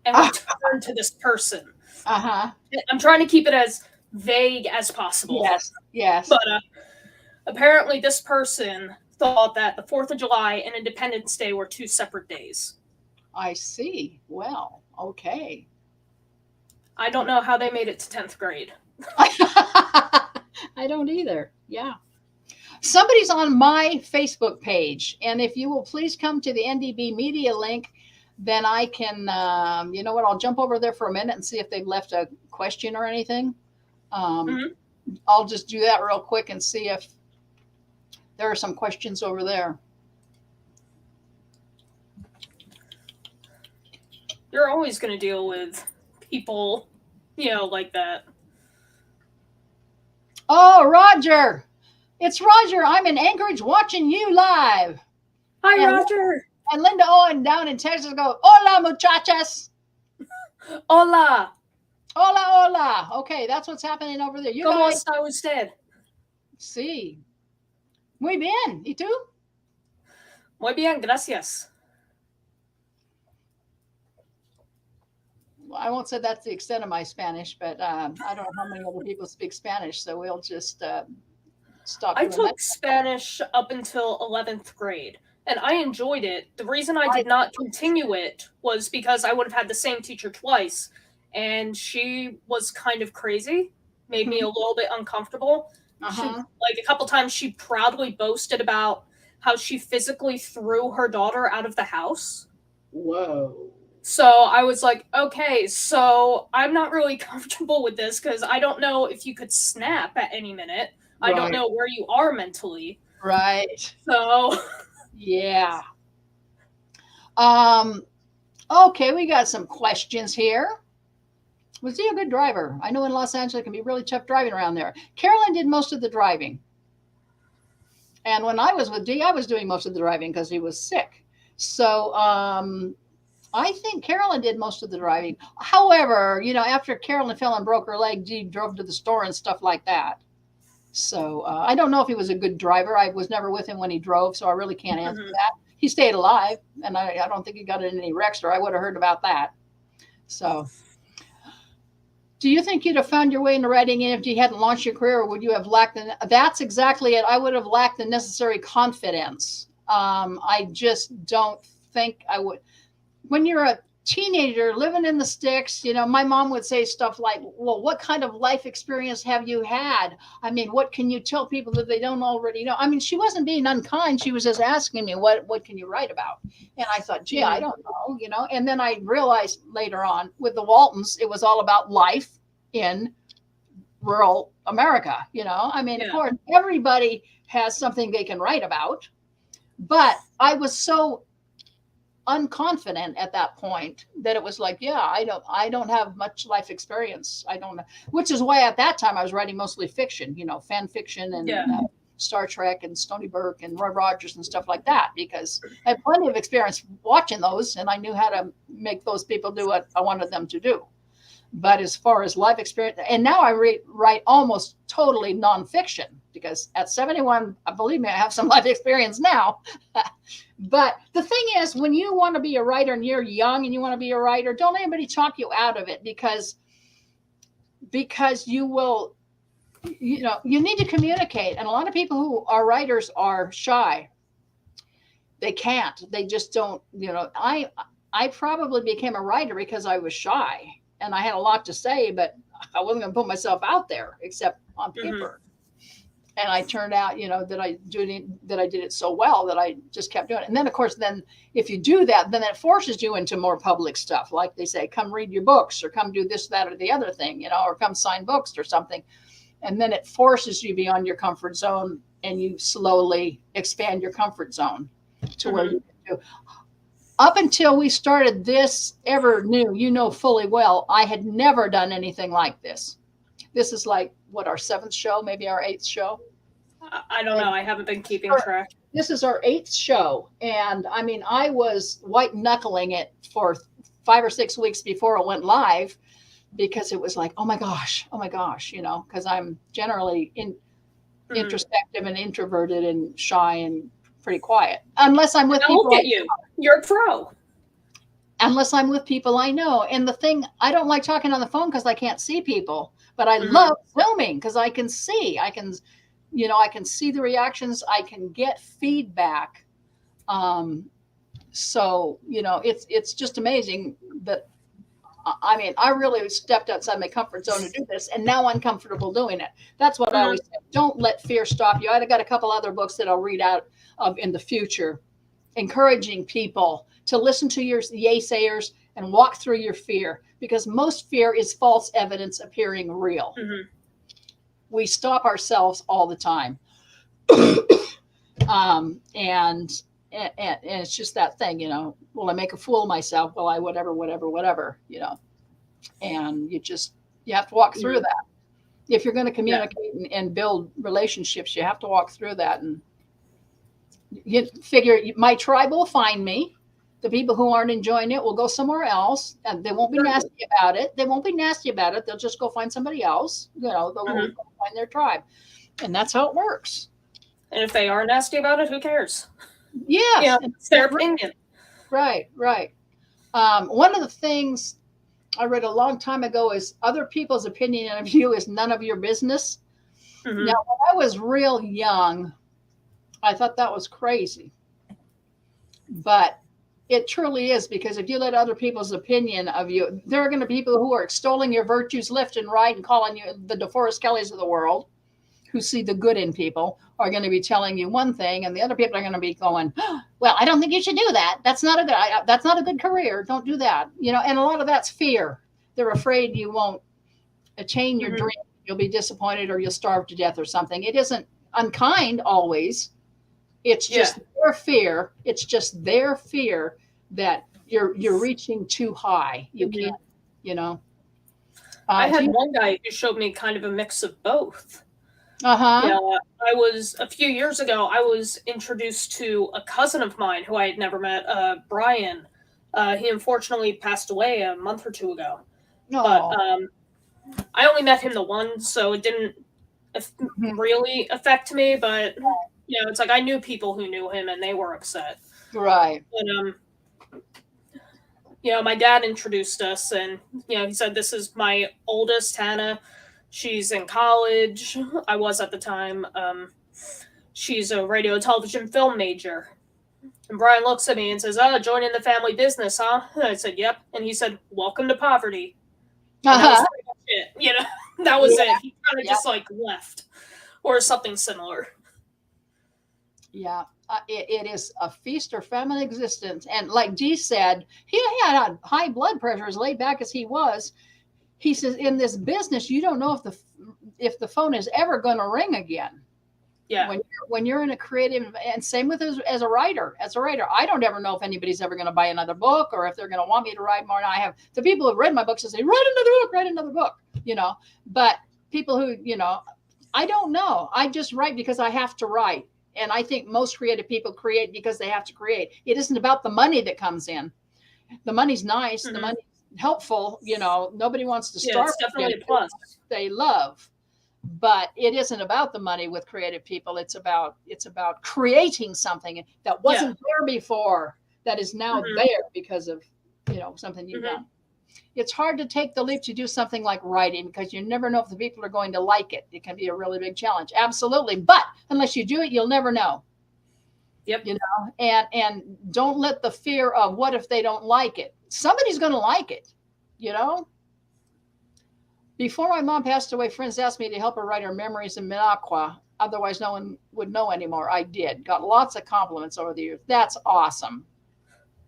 and we turn to this person. Uh-huh. I'm trying to keep it as vague as possible. Yes. But apparently this person thought that the 4th of July and Independence Day were two separate days. I see. Well, okay. I don't know how they made it to 10th grade. I don't either. Yeah. Somebody's on my Facebook page, and if you will please come to the NDB media link, then I can, I'll jump over there for a minute and see if they've left a question or anything. I'll just do that real quick and see if there are some questions over there. You're always going to deal with people, like that. Oh, Roger. It's Roger. I'm in Anchorage watching you live. Hi, Roger. And Linda Owen down in Texas goes, "Hola, muchachas." Hola. Hola, hola. Okay, that's what's happening over there. You ¿Cómo guys. está usted? Sí. Muy bien. ¿Y tú? Muy bien, gracias. I won't say that's the extent of my Spanish, but I don't know how many other people speak Spanish, so we'll just stop. I took Spanish up until 11th grade, and I enjoyed it. The reason I did not continue it was because I would have had the same teacher twice, and she was kind of crazy, made me a little bit uncomfortable. She, like a couple times, she proudly boasted about how she physically threw her daughter out of the house. Whoa. So I was like, okay, so I'm not really comfortable with this because I don't know if you could snap at any minute. Right. I don't know where you are mentally. Right. So. Yeah. Okay, we got some questions here. Was he a good driver? I know in Los Angeles it can be really tough driving around there. Carolyn did most of the driving. And when I was with Dee, I was doing most of the driving because he was sick. So I think Carolyn did most of the driving. However, after Carolyn fell and broke her leg, Dee drove to the store and stuff like that. So I don't know if he was a good driver. I was never with him when he drove, so I really can't answer that. He stayed alive, and I don't think he got in any wrecks, or I would have heard about that. So do you think you'd have found your way into writing in if you hadn't launched your career, or would you have lacked that's exactly it. I would have lacked the necessary confidence. I just don't think I would. When you're a teenager living in the sticks, my mom would say stuff like, well, what kind of life experience have you had? I mean, what can you tell people that they don't already know? I mean, she wasn't being unkind. She was just asking me, what can you write about? And I thought, gee, I don't know, and then I realized later on with the Waltons, it was all about life in rural America. I mean, of course, everybody has something they can write about, but I was so unconfident at that point that it was like, yeah, I don't have much life experience. I don't know, which is why at that time I was writing mostly fiction, fan fiction and Star Trek and Stony Burke and Roy Rogers and stuff like that, because I had plenty of experience watching those and I knew how to make those people do what I wanted them to do. But as far as life experience, and now I write almost totally nonfiction, because at 71, believe me, I have some life experience now. But the thing is, when you want to be a writer and you're young and you want to be a writer, don't let anybody talk you out of it, because you will, you need to communicate. And a lot of people who are writers are shy. They can't. They just don't, I probably became a writer because I was shy. And I had a lot to say, but I wasn't going to put myself out there except on paper. And I turned out, that I did it so well that I just kept doing it. And then, of course, if you do that, then it forces you into more public stuff. Like they say, come read your books, or come do this, that, or the other thing, or come sign books or something. And then it forces you beyond your comfort zone, and you slowly expand your comfort zone to where you can do. Up until we started this Ever New, fully well, I had never done anything like this. This is like, our 7th show, maybe our 8th show? I don't know. I haven't been keeping track. This is our 8th show. And I mean, I was white knuckling it for 5 or 6 weeks before it went live, because it was like, oh my gosh, because I'm generally introspective and introverted and shy and pretty quiet, unless I'm with people. Look at you. You're a pro. Unless I'm with people I know. And the thing, I don't like talking on the phone because I can't see people, but I love Zooming because I can see. I can see the reactions. I can get feedback. So, it's just amazing that, I really stepped outside my comfort zone to do this, and now I'm comfortable doing it. That's what I always say. Don't let fear stop you. I've got a couple other books that I'll read out of in the future, encouraging people to listen to your yaysayers and walk through your fear, because most fear is false evidence appearing real. We stop ourselves all the time. And it's just that thing, will I make a fool of myself? Will I whatever, and you have to walk through that. If you're going to communicate and build relationships, you have to walk through that. And you figure my tribe will find me. The people who aren't enjoying it will go somewhere else, and they won't be nasty about it. They'll just go find somebody else. They'll go find their tribe. And that's how it works. And if they are nasty about it, who cares? Yeah, it's their opinion. Right. One of the things I read a long time ago is other people's opinion of you is none of your business. Now, when I was real young, I thought that was crazy. But it truly is, because if you let other people's opinion of you, there are going to be people who are extolling your virtues left and right and calling you the DeForest Kellys of the world, who see the good in people, are going to be telling you one thing, and the other people are going to be going, well, I don't think you should do that. That's not a good career. Don't do that. And a lot of that's fear. They're afraid you won't attain your dream. You'll be disappointed, or you'll starve to death or something. It isn't unkind always. It's just their fear. It's just their fear that you're reaching too high. You can't, I had one guy who showed me kind of a mix of both. A few years ago, I was introduced to a cousin of mine who I had never met, Brian. He unfortunately passed away a month or two ago. But I only met him the once, so it didn't really affect me. But it's like I knew people who knew him, and they were upset. Right. But my dad introduced us, and he said, "This is my oldest, Hannah. She's in college. I was at the time. She's a radio, television, film major." And Brian looks at me and says, "Oh, joining the family business, huh?" And I said, "Yep." And he said, "Welcome to poverty." And that was pretty much it. That was it. He kind of just left, or something similar. Yeah, it is a feast or famine existence. And like Dee said, he had high blood pressure, as laid back as he was. He says, in this business, you don't know if the phone is ever going to ring again. Yeah. When you're in a creative, and same with as a writer, I don't ever know if anybody's ever going to buy another book or if they're going to want me to write more. And I have the people who've read my books and say, write another book, but people who, I don't know. I just write because I have to write. And I think most creative people create because they have to create. It isn't about the money that comes in. The money's nice. The money's helpful. Nobody wants to start. It's definitely a plus. They love. But it isn't about the money with creative people. It's about creating something that wasn't there before, that is now there because of something you've done. It's hard to take the leap to do something like writing because you never know if the people are going to like it. It can be a really big challenge. Absolutely. But unless you do it, you'll never know. Yep. And don't let the fear of what if they don't like it. Somebody's going to like it, Before my mom passed away, friends asked me to help her write her memories in Minocqua. Otherwise, no one would know anymore. I did. Got lots of compliments over the years. That's awesome.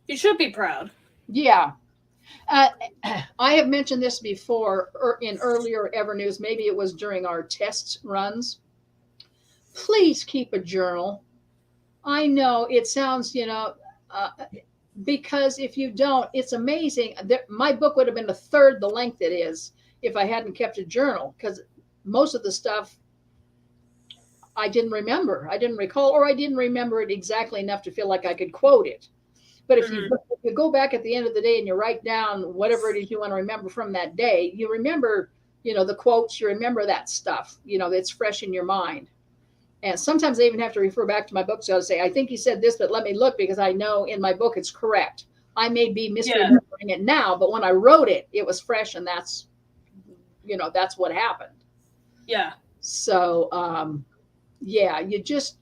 You should be proud. Yeah. I have mentioned this before in earlier Ever News. Maybe it was during our test runs. Please keep a journal. I know it sounds, because if you don't, it's amazing. My book would have been a third the length it is if I hadn't kept a journal, because most of the stuff I didn't remember. I didn't recall, or I didn't remember it exactly enough to feel like I could quote it. But if you go back at the end of the day and you write down whatever it is you want to remember from that day, you remember, the quotes, you remember that stuff, that's fresh in your mind. And sometimes I even have to refer back to my book. So I'll say, I think you said this, but let me look, because I know in my book it's correct. I may be misremembering it now, but when I wrote it, it was fresh, and that's what happened. Yeah. So, you just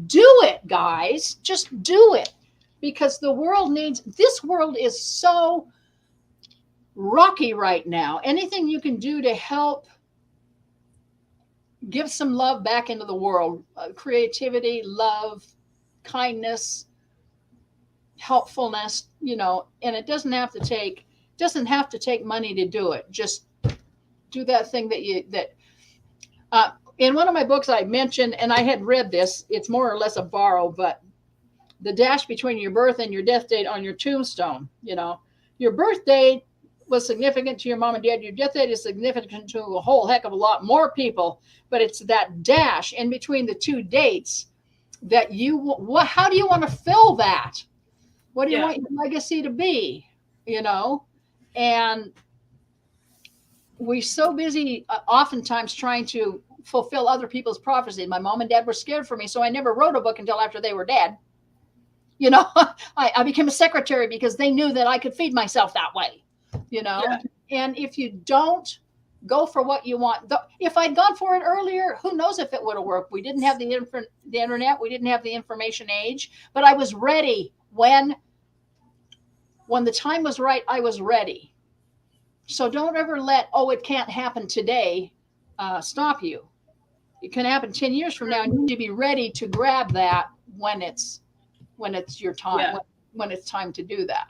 do it, guys. Just do it, because this world is so rocky right now. Anything you can do to help give some love back into the world, creativity, love, kindness, helpfulness, and it doesn't have to take money to do it. Just do that thing in one of my books I mentioned, and I had read this, it's more or less a borrow, but the dash between your birth and your death date on your tombstone, your birth date was significant to your mom and dad. Your death date is significant to a whole heck of a lot more people, but it's that dash in between the two dates that how do you want to fill that? What do you want your legacy to be? And we're so busy oftentimes trying to fulfill other people's prophecy. My mom and dad were scared for me, so I never wrote a book until after they were dead. I became a secretary because they knew that I could feed myself that way, And if you don't go for what you want, if I'd gone for it earlier, who knows if it would have worked. We didn't have the internet. We didn't have the information age, but I was ready when the time was right. I was ready. So don't ever let, it can't happen today, stop you. It can happen 10 years from now, and you need to be ready to grab that when it's your time, when it's time to do that.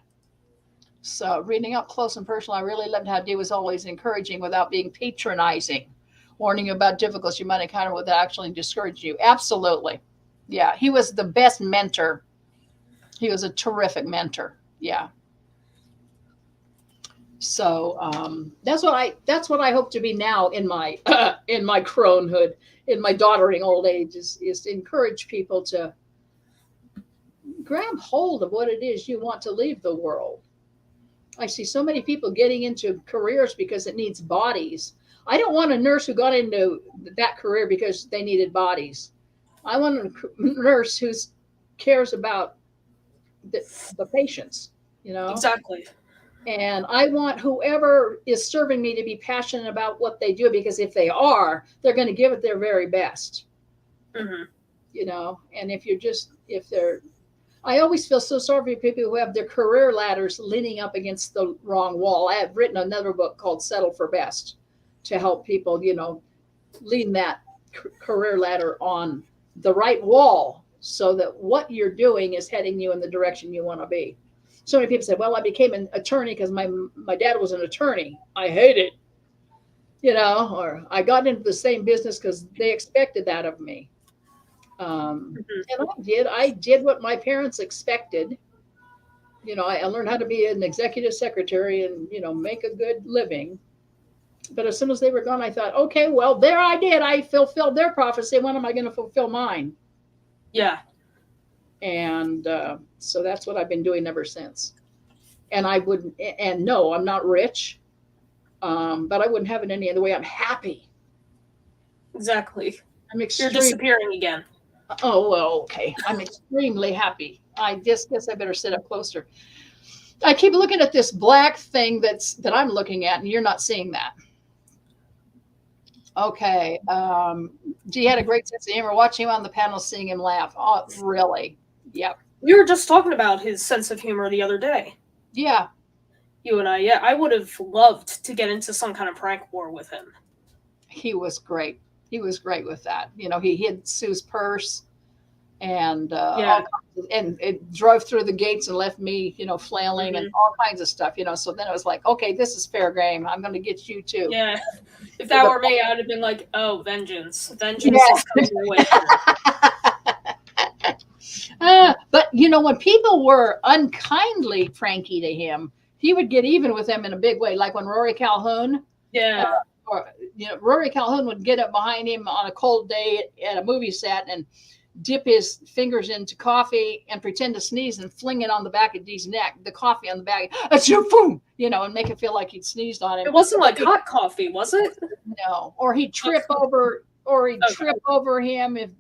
So reading up close and personal, I really loved how Dee was always encouraging without being patronizing, warning you about difficulties you might encounter without actually discouraging you. Absolutely. Yeah, he was the best mentor. He was a terrific mentor. Yeah. So that's what I hope to be now in my cronehood, in my doddering old age, is to encourage people to grab hold of what it is you want to leave the world. I see so many people getting into careers because it needs bodies. I don't want a nurse who got into that career because they needed bodies. I want a nurse who cares about the patients, Exactly. And I want whoever is serving me to be passionate about what they do, because if they are, they're going to give it their very best. And I always feel so sorry for people who have their career ladders leaning up against the wrong wall. I have written another book called Settle for Best to help people, lean that career ladder on the right wall so that what you're doing is heading you in the direction you want to be. So many people say, well, I became an attorney because my dad was an attorney. I hate it, or I got into the same business because they expected that of me. And I did what my parents expected. I learned how to be an executive secretary and, make a good living. But as soon as they were gone, I thought, okay, well, there I did. I fulfilled their prophecy. When am I going to fulfill mine? Yeah. And so that's what I've been doing ever since. And no, I'm not rich, but I wouldn't have it any other way. I'm happy. Exactly. I'm You're disappearing again. Oh, well, okay. I'm extremely happy. I just guess I better sit up closer. I keep looking at this black thing that I'm looking at, and you're not seeing that. Okay. He had a great sense of humor. Watching him on the panel, seeing him laugh. Oh, really? Yep. We were just talking about his sense of humor the other day. Yeah. You and I, yeah. I would have loved to get into some kind of prank war with him. He was great. He was great with that. He hid Sue's purse and and it drove through the gates and left me, flailing and all kinds of stuff, So then it was like, okay, this is fair game. I'm going to get you too. Yeah. If that were me, I would have been like, oh, vengeance. Vengeance is coming away from but when people were unkindly pranky to him, he would get even with them in a big way. Like when Rory Calhoun, Rory Calhoun would get up behind him on a cold day at a movie set and dip his fingers into coffee and pretend to sneeze and fling it on the back of Dee's neck, the coffee on the back, and make it feel like he'd sneezed on him. It wasn't like hot coffee, was it? No. Or he'd trip over him if,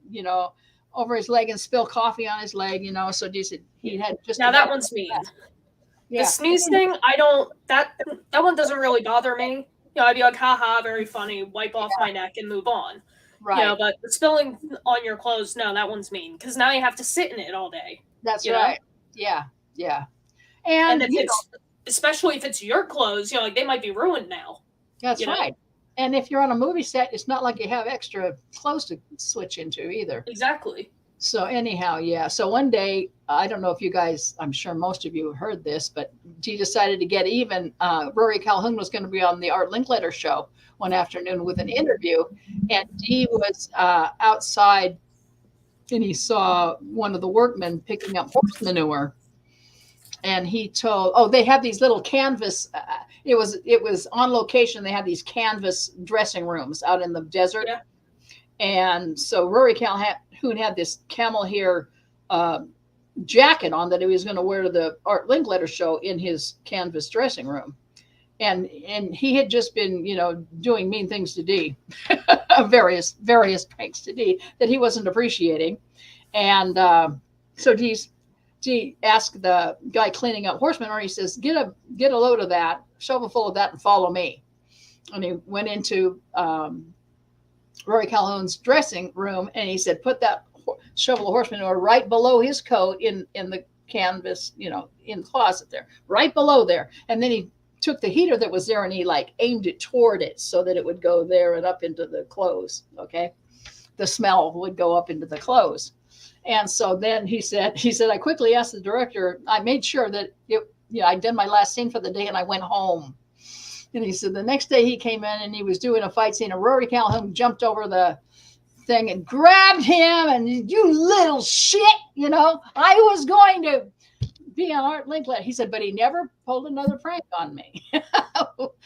over his leg and spill coffee on his leg, so he had just. Now that one's mean. Yeah. The sneeze thing, that one doesn't really bother me. I'd be like, haha, very funny, wipe off my neck and move on. Right. But the spilling on your clothes, no, that one's mean. Because now you have to sit in it all day. That's right. Yeah. Yeah. And if especially if it's your clothes, they might be ruined now. That's right. And if you're on a movie set, it's not like you have extra clothes to switch into either. Exactly. So anyhow, yeah. So one day, I don't know if you guys, I'm sure most of you have heard this, but Dee decided to get even. Rory Calhoun was going to be on the Art Linkletter show one afternoon with an interview, and Dee was outside, and he saw one of the workmen picking up horse manure, and he told, they had these little canvas. It was on location. They had these canvas dressing rooms out in the desert. Yeah. And so Rory Calhoun had this camel hair jacket on that he was going to wear to the Art Linkletter show in his canvas dressing room. And he had just been, doing mean things to Dee, various pranks to Dee that he wasn't appreciating. And so Dee asked the guy cleaning up horse manure, he says, get a load of that, shovel full of that, and follow me. And he went into Rory Calhoun's dressing room, and he said, put that shovel of horse manure right below his coat in the canvas, in the closet there, right below there. And then he took the heater that was there and he aimed it toward it so that it would go there and up into the clothes. Okay. The smell would go up into the clothes. And so then he said, I quickly asked the director, I made sure that I'd done my last scene for the day and I went home. And he said the next day he came in and he was doing a fight scene and Rory Calhoun jumped over the thing and grabbed him and, you little shit, I was going to be on Art Linkletter. He said, but he never pulled another prank on me,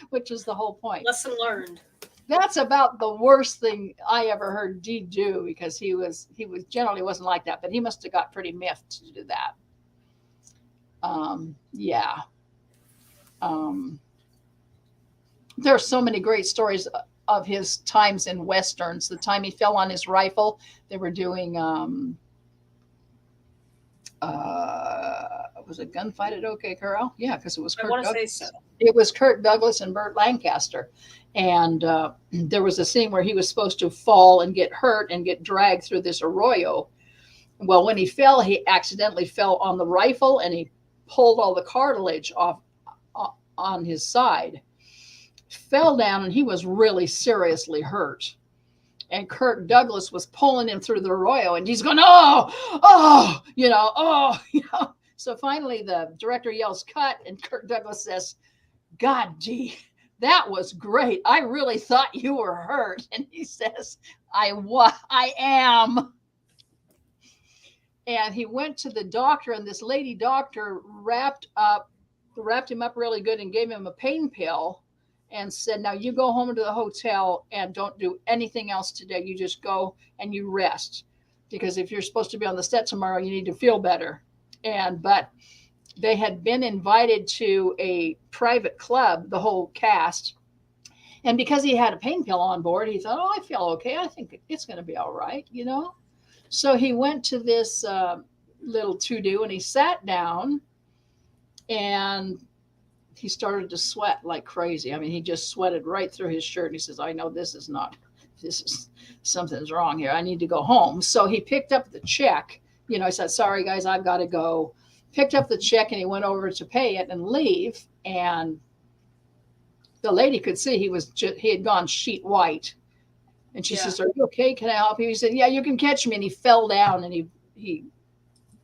which was the whole point. Lesson learned. That's about the worst thing I ever heard Dee do, because he was generally wasn't like that, but he must have got pretty miffed to do that. Yeah. There are so many great stories of his times in Westerns. The time he fell on his rifle, they were doing, was it Gunfight at OK Corral? Yeah, because it was Kirk Douglas. I want to say so. It was Kirk Douglas and Burt Lancaster. And there was a scene where he was supposed to fall and get hurt and get dragged through this arroyo. Well, when he fell, he accidentally fell on the rifle and he pulled all the cartilage off on his side. Fell down and he was really seriously hurt. And Kirk Douglas was pulling him through the arroyo and he's going, oh. So finally the director yells cut and Kirk Douglas says, God, gee, that was great. I really thought you were hurt. And he says, I am. And he went to the doctor, and this lady doctor wrapped him up really good and gave him a pain pill and said, now you go home to the hotel and don't do anything else today. You just go and you rest, because if you're supposed to be on the set tomorrow, you need to feel better. But they had been invited to a private club, the whole cast. And because he had a pain pill on board, he thought, oh, I feel okay. I think it's going to be all right, you know? So he went to this little to-do, and he sat down, and he started to sweat like crazy. I mean, he just sweated right through his shirt. And he says, I know something's wrong here. I need to go home. So he picked up the check. You know, he said, sorry, guys, I've got to go. Picked up the check, and he went over to pay it and leave. And the lady could see he had gone sheet white. And she says, are you okay? Can I help you? He said, yeah, you can catch me. And he fell down, and he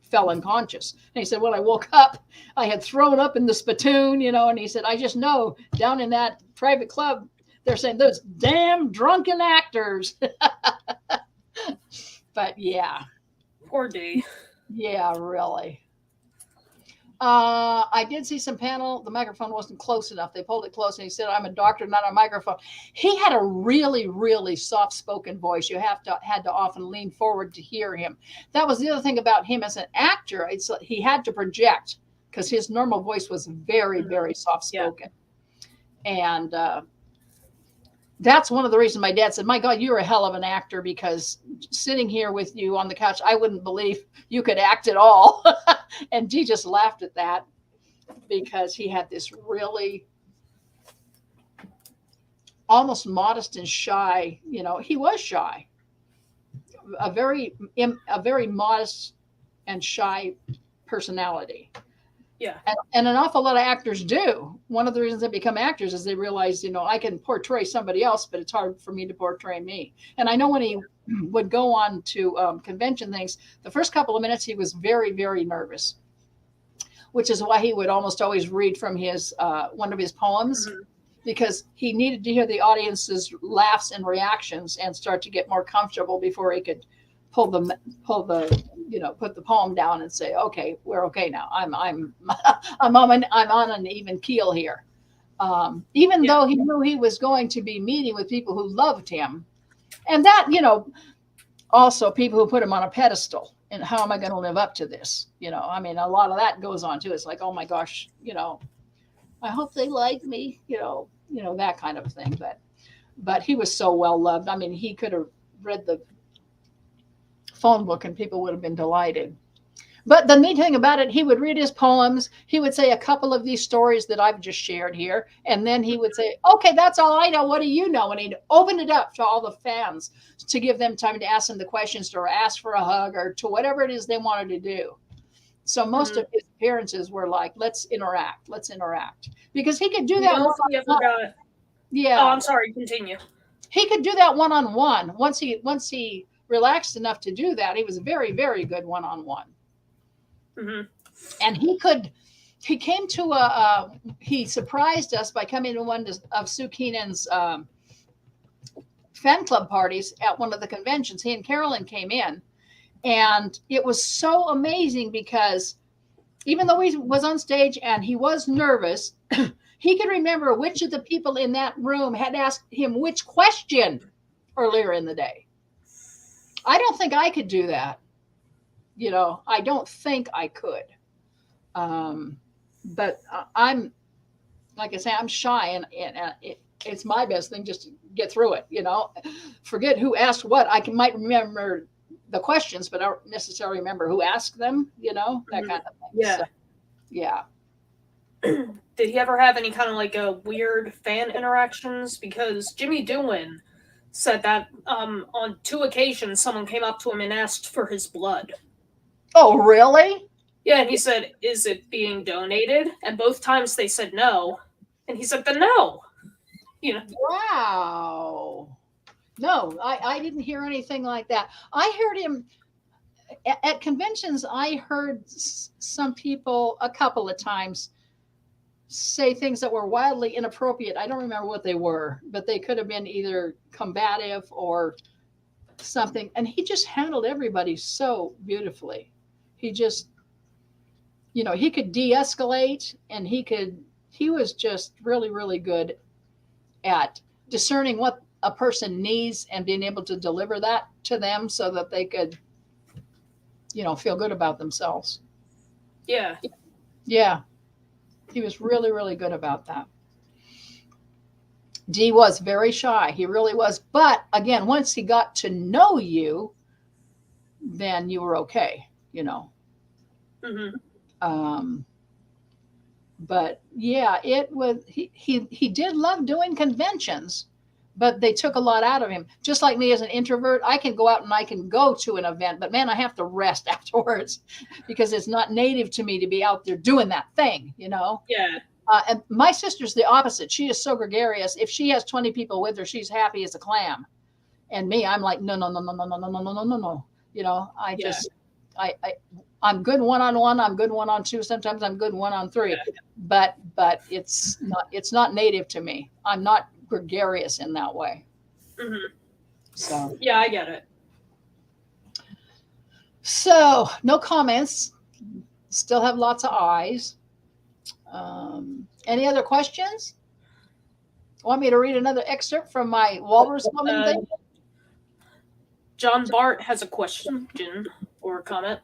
fell unconscious. And he said, when I woke up, I had thrown up in the spittoon, you know, and he said, I just know down in that private club, they're saying those damn drunken actors. But yeah. Poor D. Yeah, really. I did see some panel. The microphone wasn't close enough. They pulled it close, and he said, I'm a doctor, not a microphone. He had a really, really soft-spoken voice. You had to often lean forward to hear him. That was the other thing about him as an actor. He had to project, because his normal voice was very, very soft-spoken. Yeah. And that's one of the reasons my dad said, my God, you're a hell of an actor, because sitting here with you on the couch, I wouldn't believe you could act at all. And Dee just laughed at that, because he had this really almost modest and shy, you know, he was shy, a very modest and shy personality. Yeah. And an awful lot of actors do. One of the reasons they become actors is they realize, you know, I can portray somebody else, but it's hard for me to portray me. And I know when he would go on to convention things, the first couple of minutes, he was very, very nervous, which is why he would almost always read from his one of his poems, because he needed to hear the audience's laughs and reactions and start to get more comfortable before he could put the poem down and say, okay, we're okay now. I'm on an even keel here. Even though he knew he was going to be meeting with people who loved him, and that, you know, also people who put him on a pedestal, and how am I going to live up to this? You know, I mean, a lot of that goes on too. It's like, oh my gosh, you know, I hope they like me, you know, that kind of thing. But he was so well loved. I mean, he could have read the phone book and people would have been delighted. But the neat thing about it, he would read his poems. He would say a couple of these stories that I've just shared here. And then he would say, okay, that's all I know. What do you know? And he'd open it up to all the fans to give them time to ask him the questions, or ask for a hug, or to whatever it is they wanted to do. So most of his appearances were like, let's interact. Because he could do that one-on-one. Yeah. Oh, I'm sorry. Continue. He could do that one-on-one. Once he relaxed enough to do that, he was very, very good one-on-one. And he surprised us by coming to one of Sue Keenan's fan club parties at one of the conventions. He and Carolyn came in, and it was so amazing, because even though he was on stage and he was nervous, he could remember which of the people in that room had asked him which question earlier in the day. I don't think I could do that. You know, I don't think I could. But I'm, like I say, I'm shy, and it's my best thing just to get through it, you know. Forget who asked what. Might remember the questions, but I don't necessarily remember who asked them, you know, that kind of thing. Yeah. So, yeah. Did he ever have any kind of like a weird fan interactions? Because Jimmy Doohan said that on 2 occasions someone came up to him and asked for his blood. Oh, really? Yeah, and he said, is it being donated? And both times they said no. And he said, then no. You know. Wow. No, I didn't hear anything like that. I heard him at conventions. I heard some people a couple of times say things that were wildly inappropriate. I don't remember what they were, but they could have been either combative or something. And he just handled everybody so beautifully. He just, he could de-escalate, and he was just really, really good at discerning what a person needs and being able to deliver that to them so that they could, feel good about themselves. Yeah. Yeah. He was really, really good about that. D was very shy. He really was. But again, once he got to know you, then you were okay, But yeah, it was, he did love doing conventions, but they took a lot out of him. Just like me as an introvert, I can go out and I can go to an event, but man, I have to rest afterwards because it's not native to me to be out there doing that thing, Yeah. And my sister's the opposite. She is so gregarious. If she has 20 people with her, she's happy as a clam. And me, I'm like, no, no, no, no, no, no, no, no, no, no, no. I'm good one-on-one. I'm good one-on-two. Sometimes I'm good one-on-three, but it's not native to me. I'm not gregarious in that way. So yeah, I get it. So no comments. Still have lots of eyes. Any other questions? Want me to read another excerpt from my Walrus Woman thing? John Bart has a question or a comment.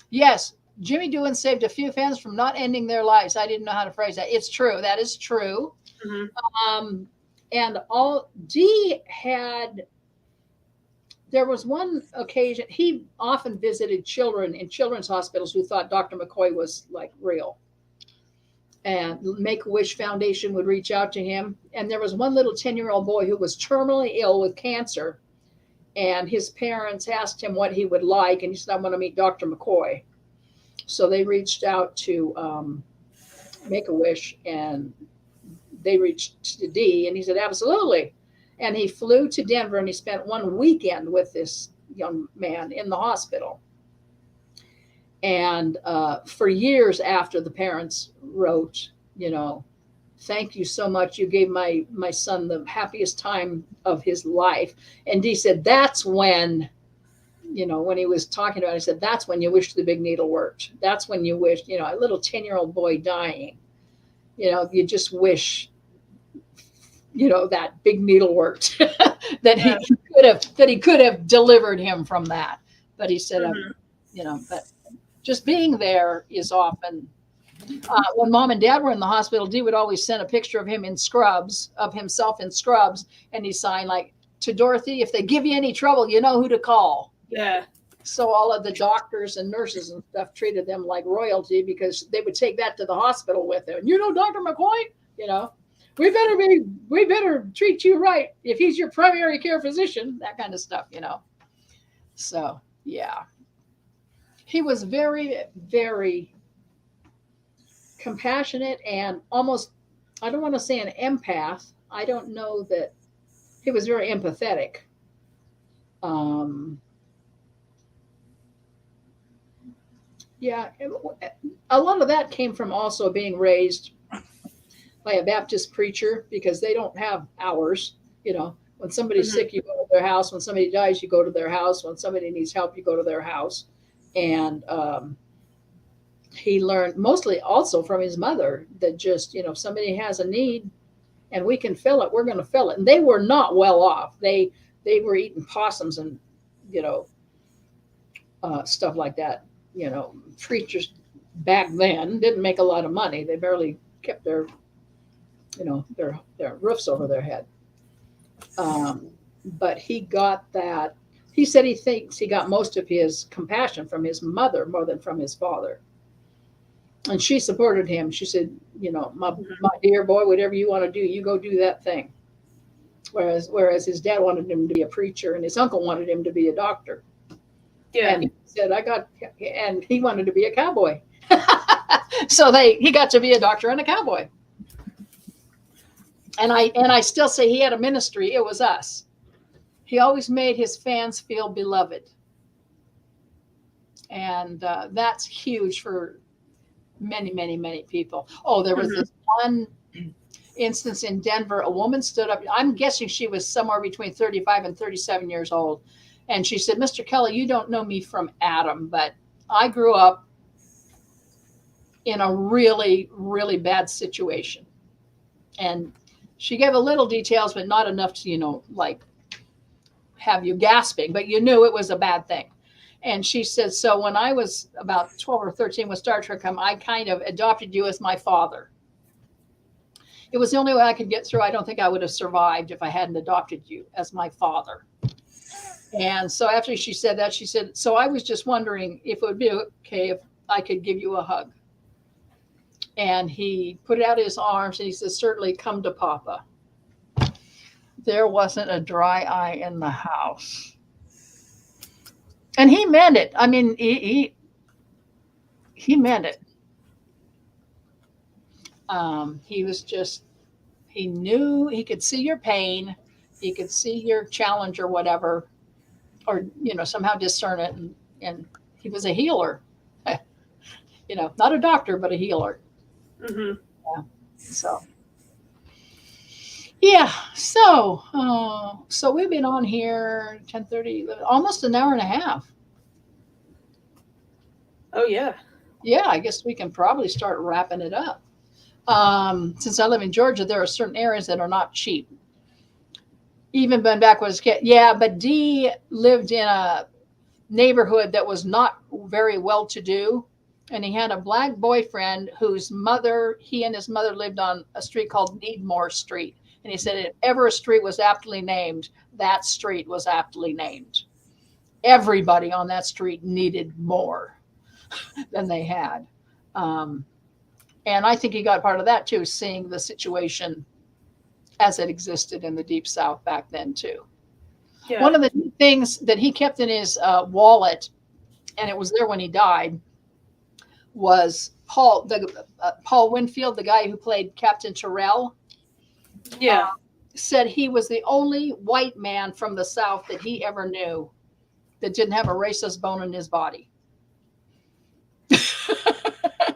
Yes, Jimmy Doohan saved a few fans from not ending their lives. I didn't know how to phrase that. It's true. That is true. And there was one occasion, he often visited children in children's hospitals who thought Dr. McCoy was like real. And Make-A-Wish Foundation would reach out to him. And there was one little 10-year-old boy who was terminally ill with cancer. And his parents asked him what he would like. And he said, I want to meet Dr. McCoy. So they reached out to Make-A-Wish, and they reached to D, and he said, absolutely. And he flew to Denver, and he spent one weekend with this young man in the hospital. And for years after, the parents wrote, thank you so much. You gave my son the happiest time of his life. And Dee said, that's when, when he was talking about it, he said, that's when you wish the big needle worked. That's when you wish, a little 10-year-old boy dying, you just wish, that big needle worked, that he could have delivered him from that. But he said, but just being there is often, when mom and dad were in the hospital, Dee would always send a picture of him in scrubs, of himself in scrubs. And he signed like, to Dorothy, if they give you any trouble, you know who to call. Yeah. So all of the doctors and nurses and stuff treated them like royalty because they would take that to the hospital with them. Dr. McCoy, we better treat you right if he's your primary care physician, that kind of stuff, So, yeah. He was very, very compassionate and almost, I don't want to say an empath. I don't know that he was very empathetic. Yeah, a lot of that came from also being raised by a Baptist preacher because they don't have hours. When somebody's sick, you go to their house. When somebody dies, you go to their house. When somebody needs help, you go to their house. And he learned mostly also from his mother that just, if somebody has a need and we can fill it, we're going to fill it. And they were not well off. They were eating possums and, stuff like that. Preachers back then didn't make a lot of money. They barely kept their roofs over their head. But he got that. He said he thinks he got most of his compassion from his mother more than from his father. And she supported him. She said, my dear boy, whatever you want to do, you go do that thing. Whereas his dad wanted him to be a preacher and his uncle wanted him to be a doctor. Yeah. And he said, and he wanted to be a cowboy. So he got to be a doctor and a cowboy. And I still say he had a ministry. It was us. He always made his fans feel beloved. And that's huge for many, many, many people. Oh, there was this one instance in Denver. A woman stood up. I'm guessing she was somewhere between 35 and 37 years old. And she said, Mr. Kelly, you don't know me from Adam, but I grew up in a really, really bad situation. And she gave a little details, but not enough to, like have you gasping, but you knew it was a bad thing. And she said, so when I was about 12 or 13, when Star Trek came, I kind of adopted you as my father. It was the only way I could get through. I don't think I would have survived if I hadn't adopted you as my father. And so after she said that, she said, so I was just wondering if it would be okay if I could give you a hug. And he put out his arms and he said, certainly, come to Papa. There wasn't a dry eye in the house. And he meant it. I mean, he meant it. He was just, he knew, he could see your pain. He could see your challenge or whatever, or, somehow discern it. And he was a healer, not a doctor, but a healer. Mm-hmm. Yeah. So, yeah. So we've been on here 10:30, almost an hour and a half. Oh, yeah. Yeah, I guess we can probably start wrapping it up. Since I live in Georgia, there are certain areas that are not cheap. Even when back when I was a kid. Yeah, but Dee lived in a neighborhood that was not very well-to-do. And he had a black boyfriend whose mother, he and his mother lived on a street called Needmore Street. And he said if ever a street was aptly named, that street was aptly named. Everybody on that street needed more than they had. And I think he got part of that too, seeing the situation as it existed in the Deep South back then too. Yeah. One of the things that he kept in his wallet, and it was there when he died, was Paul Winfield, the guy who played Captain Terrell. Yeah. Said he was the only white man from the South that he ever knew that didn't have a racist bone in his body.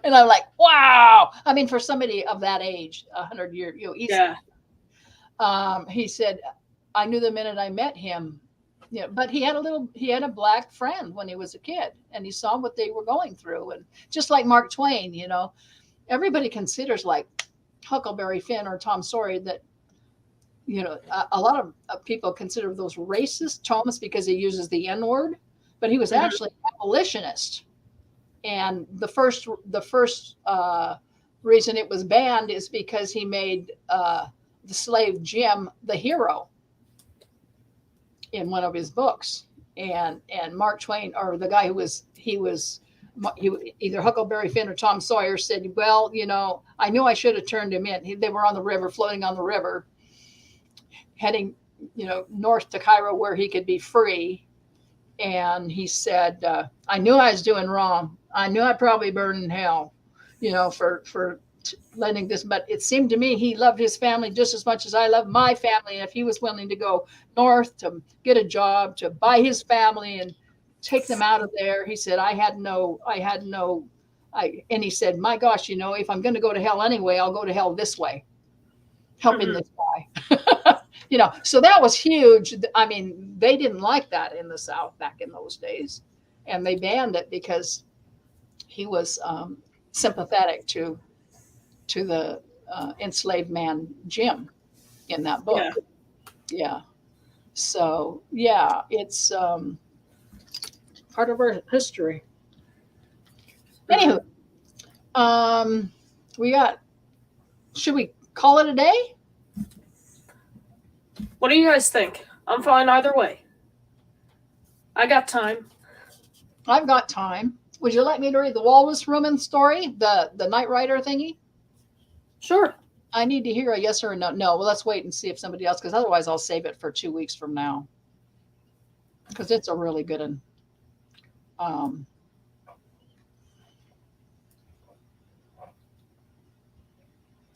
And I'm like, wow. I mean, for somebody of that age, 100 years, easy. Yeah. He said, I knew the minute I met him, but he had a black friend when he was a kid, and he saw what they were going through. And just like Mark Twain, everybody considers like Huckleberry Finn or Tom Sawyer that, a lot of people consider those racist Thomas because he uses the N-word, but he was actually an abolitionist. And the first reason it was banned is because he made the slave Jim the hero in one of his books. And Mark Twain, or the guy he was either Huckleberry Finn or Tom Sawyer, said, well, I knew I should have turned him in. They were on the river, floating on the river, heading, north to Cairo where he could be free. And he said, I knew I was doing wrong. I knew I'd probably burn in hell, for letting this, but it seemed to me he loved his family just as much as I love my family. And if he was willing to go north to get a job, to buy his family and take them out of there, he said, and he said, my gosh, if I'm going to go to hell anyway, I'll go to hell this way, helping this guy. So that was huge. I mean, they didn't like that in the South back in those days, and they banned it because he was sympathetic to the enslaved man Jim in that book. Yeah. So yeah, it's part of our history. Anywho, should we call it a day? What do you guys think? I'm fine either way. I got time. I've got time. Would you like me to read the Walrus Woman story, the Knight Rider thingy? Sure. I need to hear a yes or a no. No, well, let's wait and see if somebody else, because otherwise I'll save it for 2 weeks from now. Because it's a really good one.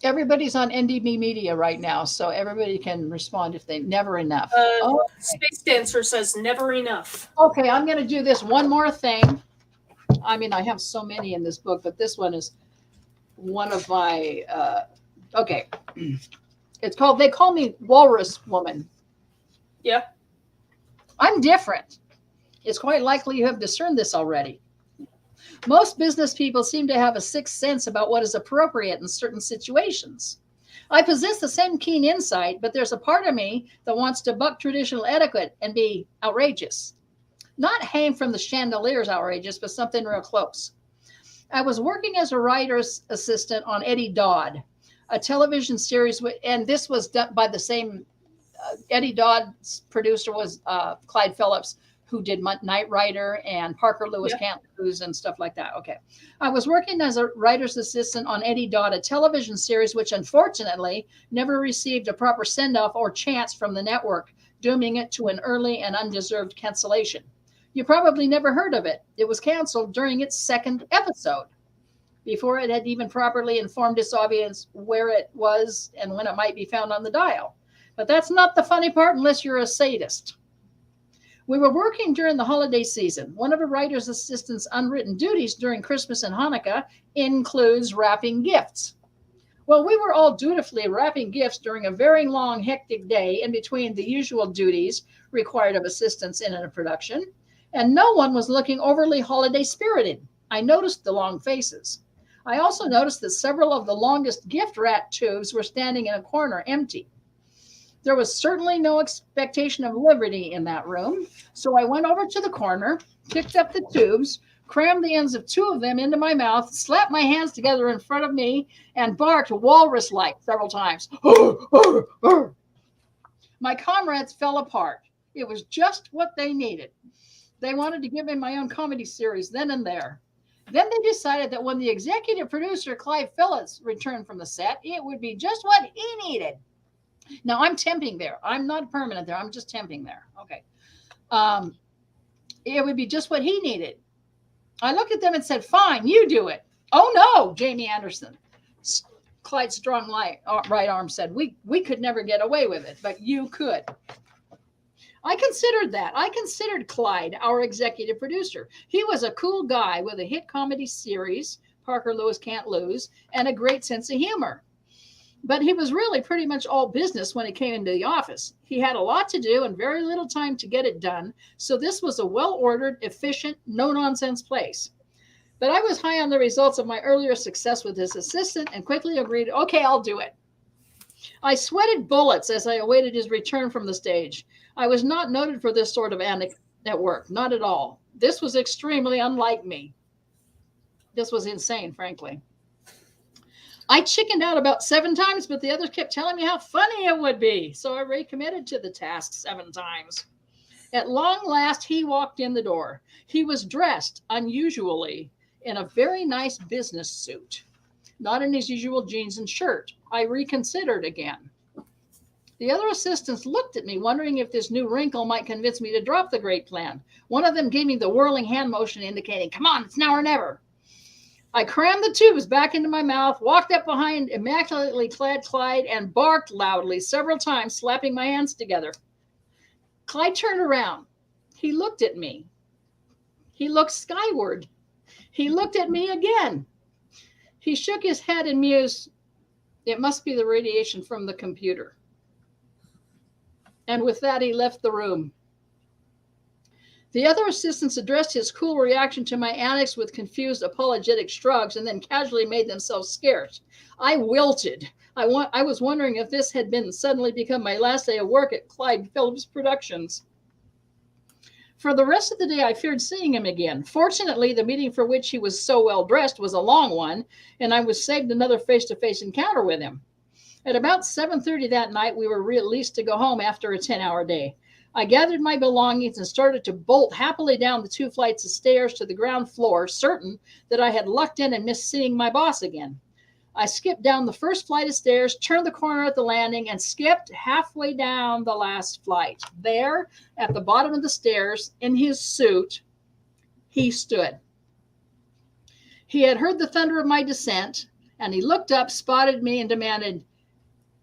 Everybody's on NDB Media right now, so everybody can respond if they never enough. Okay. Space Dancer says never enough. Okay, I'm going to do this one more thing. I mean, I have so many in this book, but this one is one of my, okay. It's called, they call me Walrus Woman. Yeah. I'm different. It's quite likely you have discerned this already. Most business people seem to have a sixth sense about what is appropriate in certain situations. I possess the same keen insight, but there's a part of me that wants to buck traditional etiquette and be outrageous. Not hang from the chandeliers outrageous, but something real close. I was working as a writer's assistant on Eddie Dodd, a television series, and this was done by the same Eddie Dodd's producer was Clyde Phillips, who did Knight Rider and Parker Lewis Can't Lose and stuff like that. Okay. I was working as a writer's assistant on Eddie Dodd, a television series which unfortunately never received a proper send-off or chance from the network, dooming it to an early and undeserved cancellation. You probably never heard of it. It was canceled during its second episode, before it had even properly informed its audience where it was and when it might be found on the dial. But that's not the funny part unless you're a sadist. We were working during the holiday season. One of a writer's assistant's unwritten duties during Christmas and Hanukkah includes wrapping gifts. Well, we were all dutifully wrapping gifts during a very long, hectic day in between the usual duties required of assistants in a production, and no one was looking overly holiday spirited. I noticed the long faces. I also noticed that several of the longest gift wrap tubes were standing in a corner empty. There was certainly no expectation of liberty in that room, so I went over to the corner, picked up the tubes, crammed the ends of two of them into my mouth, slapped my hands together in front of me, and barked walrus-like several times. My comrades fell apart. It was just what they needed. They wanted to give me my own comedy series then and there. Then they decided that when the executive producer, Clive Phillips, returned from the set, it would be just what he needed. Now, I'm temping there. I'm not permanent there. I'm just temping there. Okay. It would be just what he needed. I looked at them and said, fine, you do it. Oh, no, Jamie Anderson. Clyde's strong right arm said, we could never get away with it, but you could. I considered that. I considered Clyde our executive producer. He was a cool guy with a hit comedy series, Parker Lewis Can't Lose, and a great sense of humor. But he was really pretty much all business when he came into the office. He had a lot to do and very little time to get it done, so this was a well-ordered, efficient, no-nonsense place. But I was high on the results of my earlier success with his assistant and quickly agreed, okay, I'll do it. I sweated bullets as I awaited his return from the stage. I was not noted for this sort of antic at work, not at all. This was extremely unlike me. This was insane, frankly. I chickened out about 7 times, but the others kept telling me how funny it would be. So I recommitted to the task 7 times. At long last, he walked in the door. He was dressed unusually in a very nice business suit, not in his usual jeans and shirt. I reconsidered again. The other assistants looked at me, wondering if this new wrinkle might convince me to drop the great plan. One of them gave me the whirling hand motion indicating, come on, it's now or never. I crammed the tubes back into my mouth, walked up behind immaculately clad Clyde, and barked loudly several times, slapping my hands together. Clyde turned around. He looked at me. He looked skyward. He looked at me again. He shook his head and mused, it must be the radiation from the computer. And with that, he left the room. The other assistants addressed his cool reaction to my antics with confused, apologetic shrugs and then casually made themselves scarce. I wilted. I was wondering if this had been suddenly become my last day of work at Clyde Phillips Productions. For the rest of the day, I feared seeing him again. Fortunately, the meeting for which he was so well dressed was a long one, and I was saved another face-to-face encounter with him. At about 7:30 that night, we were released to go home after a 10-hour day. I gathered my belongings and started to bolt happily down the 2 flights of stairs to the ground floor, certain that I had lucked in and missed seeing my boss again. I skipped down the first flight of stairs, turned the corner at the landing, and skipped halfway down the last flight. There, at the bottom of the stairs, in his suit, he stood. He had heard the thunder of my descent, and he looked up, spotted me, and demanded,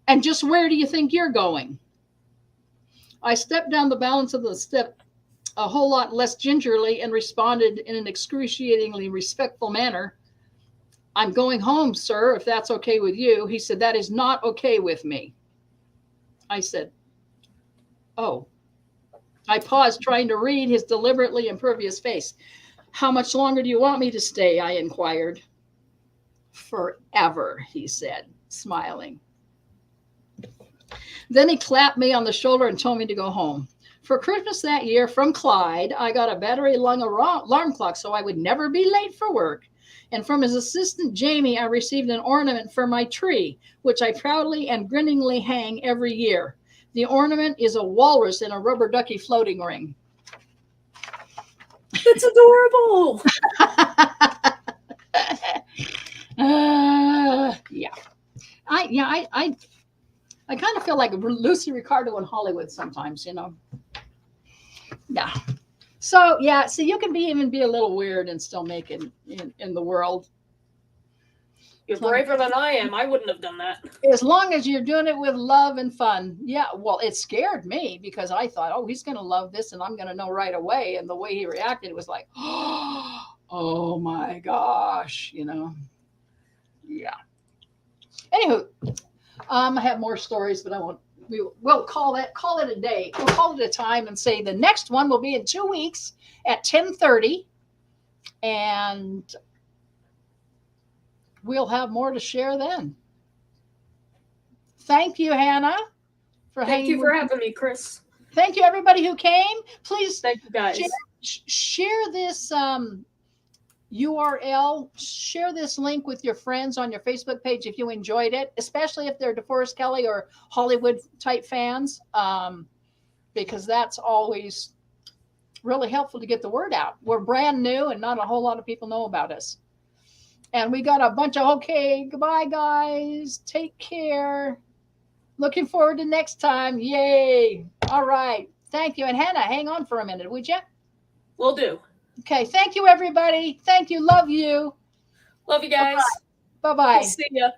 "And just where do you think you're going?" I stepped down the balance of the step a whole lot less gingerly and responded in an excruciatingly respectful manner, "I'm going home, sir, if that's okay with you." He said, "That is not okay with me." I said, "Oh." I paused, trying to read his deliberately impervious face. How much longer do you want me to stay? I inquired. Forever, he said, smiling. Then he clapped me on the shoulder and told me to go home. For Christmas that year from Clyde, I got a battery lung alarm clock so I would never be late for work. And from his assistant, Jamie, I received an ornament for my tree, which I proudly and grinningly hang every year. The ornament is a walrus in a rubber ducky floating ring. It's adorable. Yeah. I kind of feel like Lucy Ricardo in Hollywood sometimes, you know. Yeah. So yeah, so you can even be a little weird and still make it in the world. You're braver than I am. I wouldn't have done that. As long as you're doing it with love and fun. Yeah, well, it scared me because I thought, oh, he's going to love this and I'm going to know right away. And the way he reacted was like, oh my gosh, you know. Yeah. Anywho, I have more stories, but I won't. We'll call it a day. We'll call it a time and say the next one will be in 2 weeks at 10:30. And we'll have more to share then. Thank you, Hannah, for Thank you for having me, Kris. Thank you, everybody who came. Please, thank you guys. Share this URL. Share this link with your friends on your Facebook page if you enjoyed it, especially if they're DeForest Kelley or Hollywood type fans, because that's always really helpful to get the word out. We're brand new and not a whole lot of people know about us. And we got a bunch of, okay, goodbye, guys. Take care. Looking forward to next time. Yay. All right. Thank you. And Hannah, hang on for a minute, would you? Will do. Okay. Thank you, everybody. Thank you. Love you. Love you guys. Bye-bye. See ya.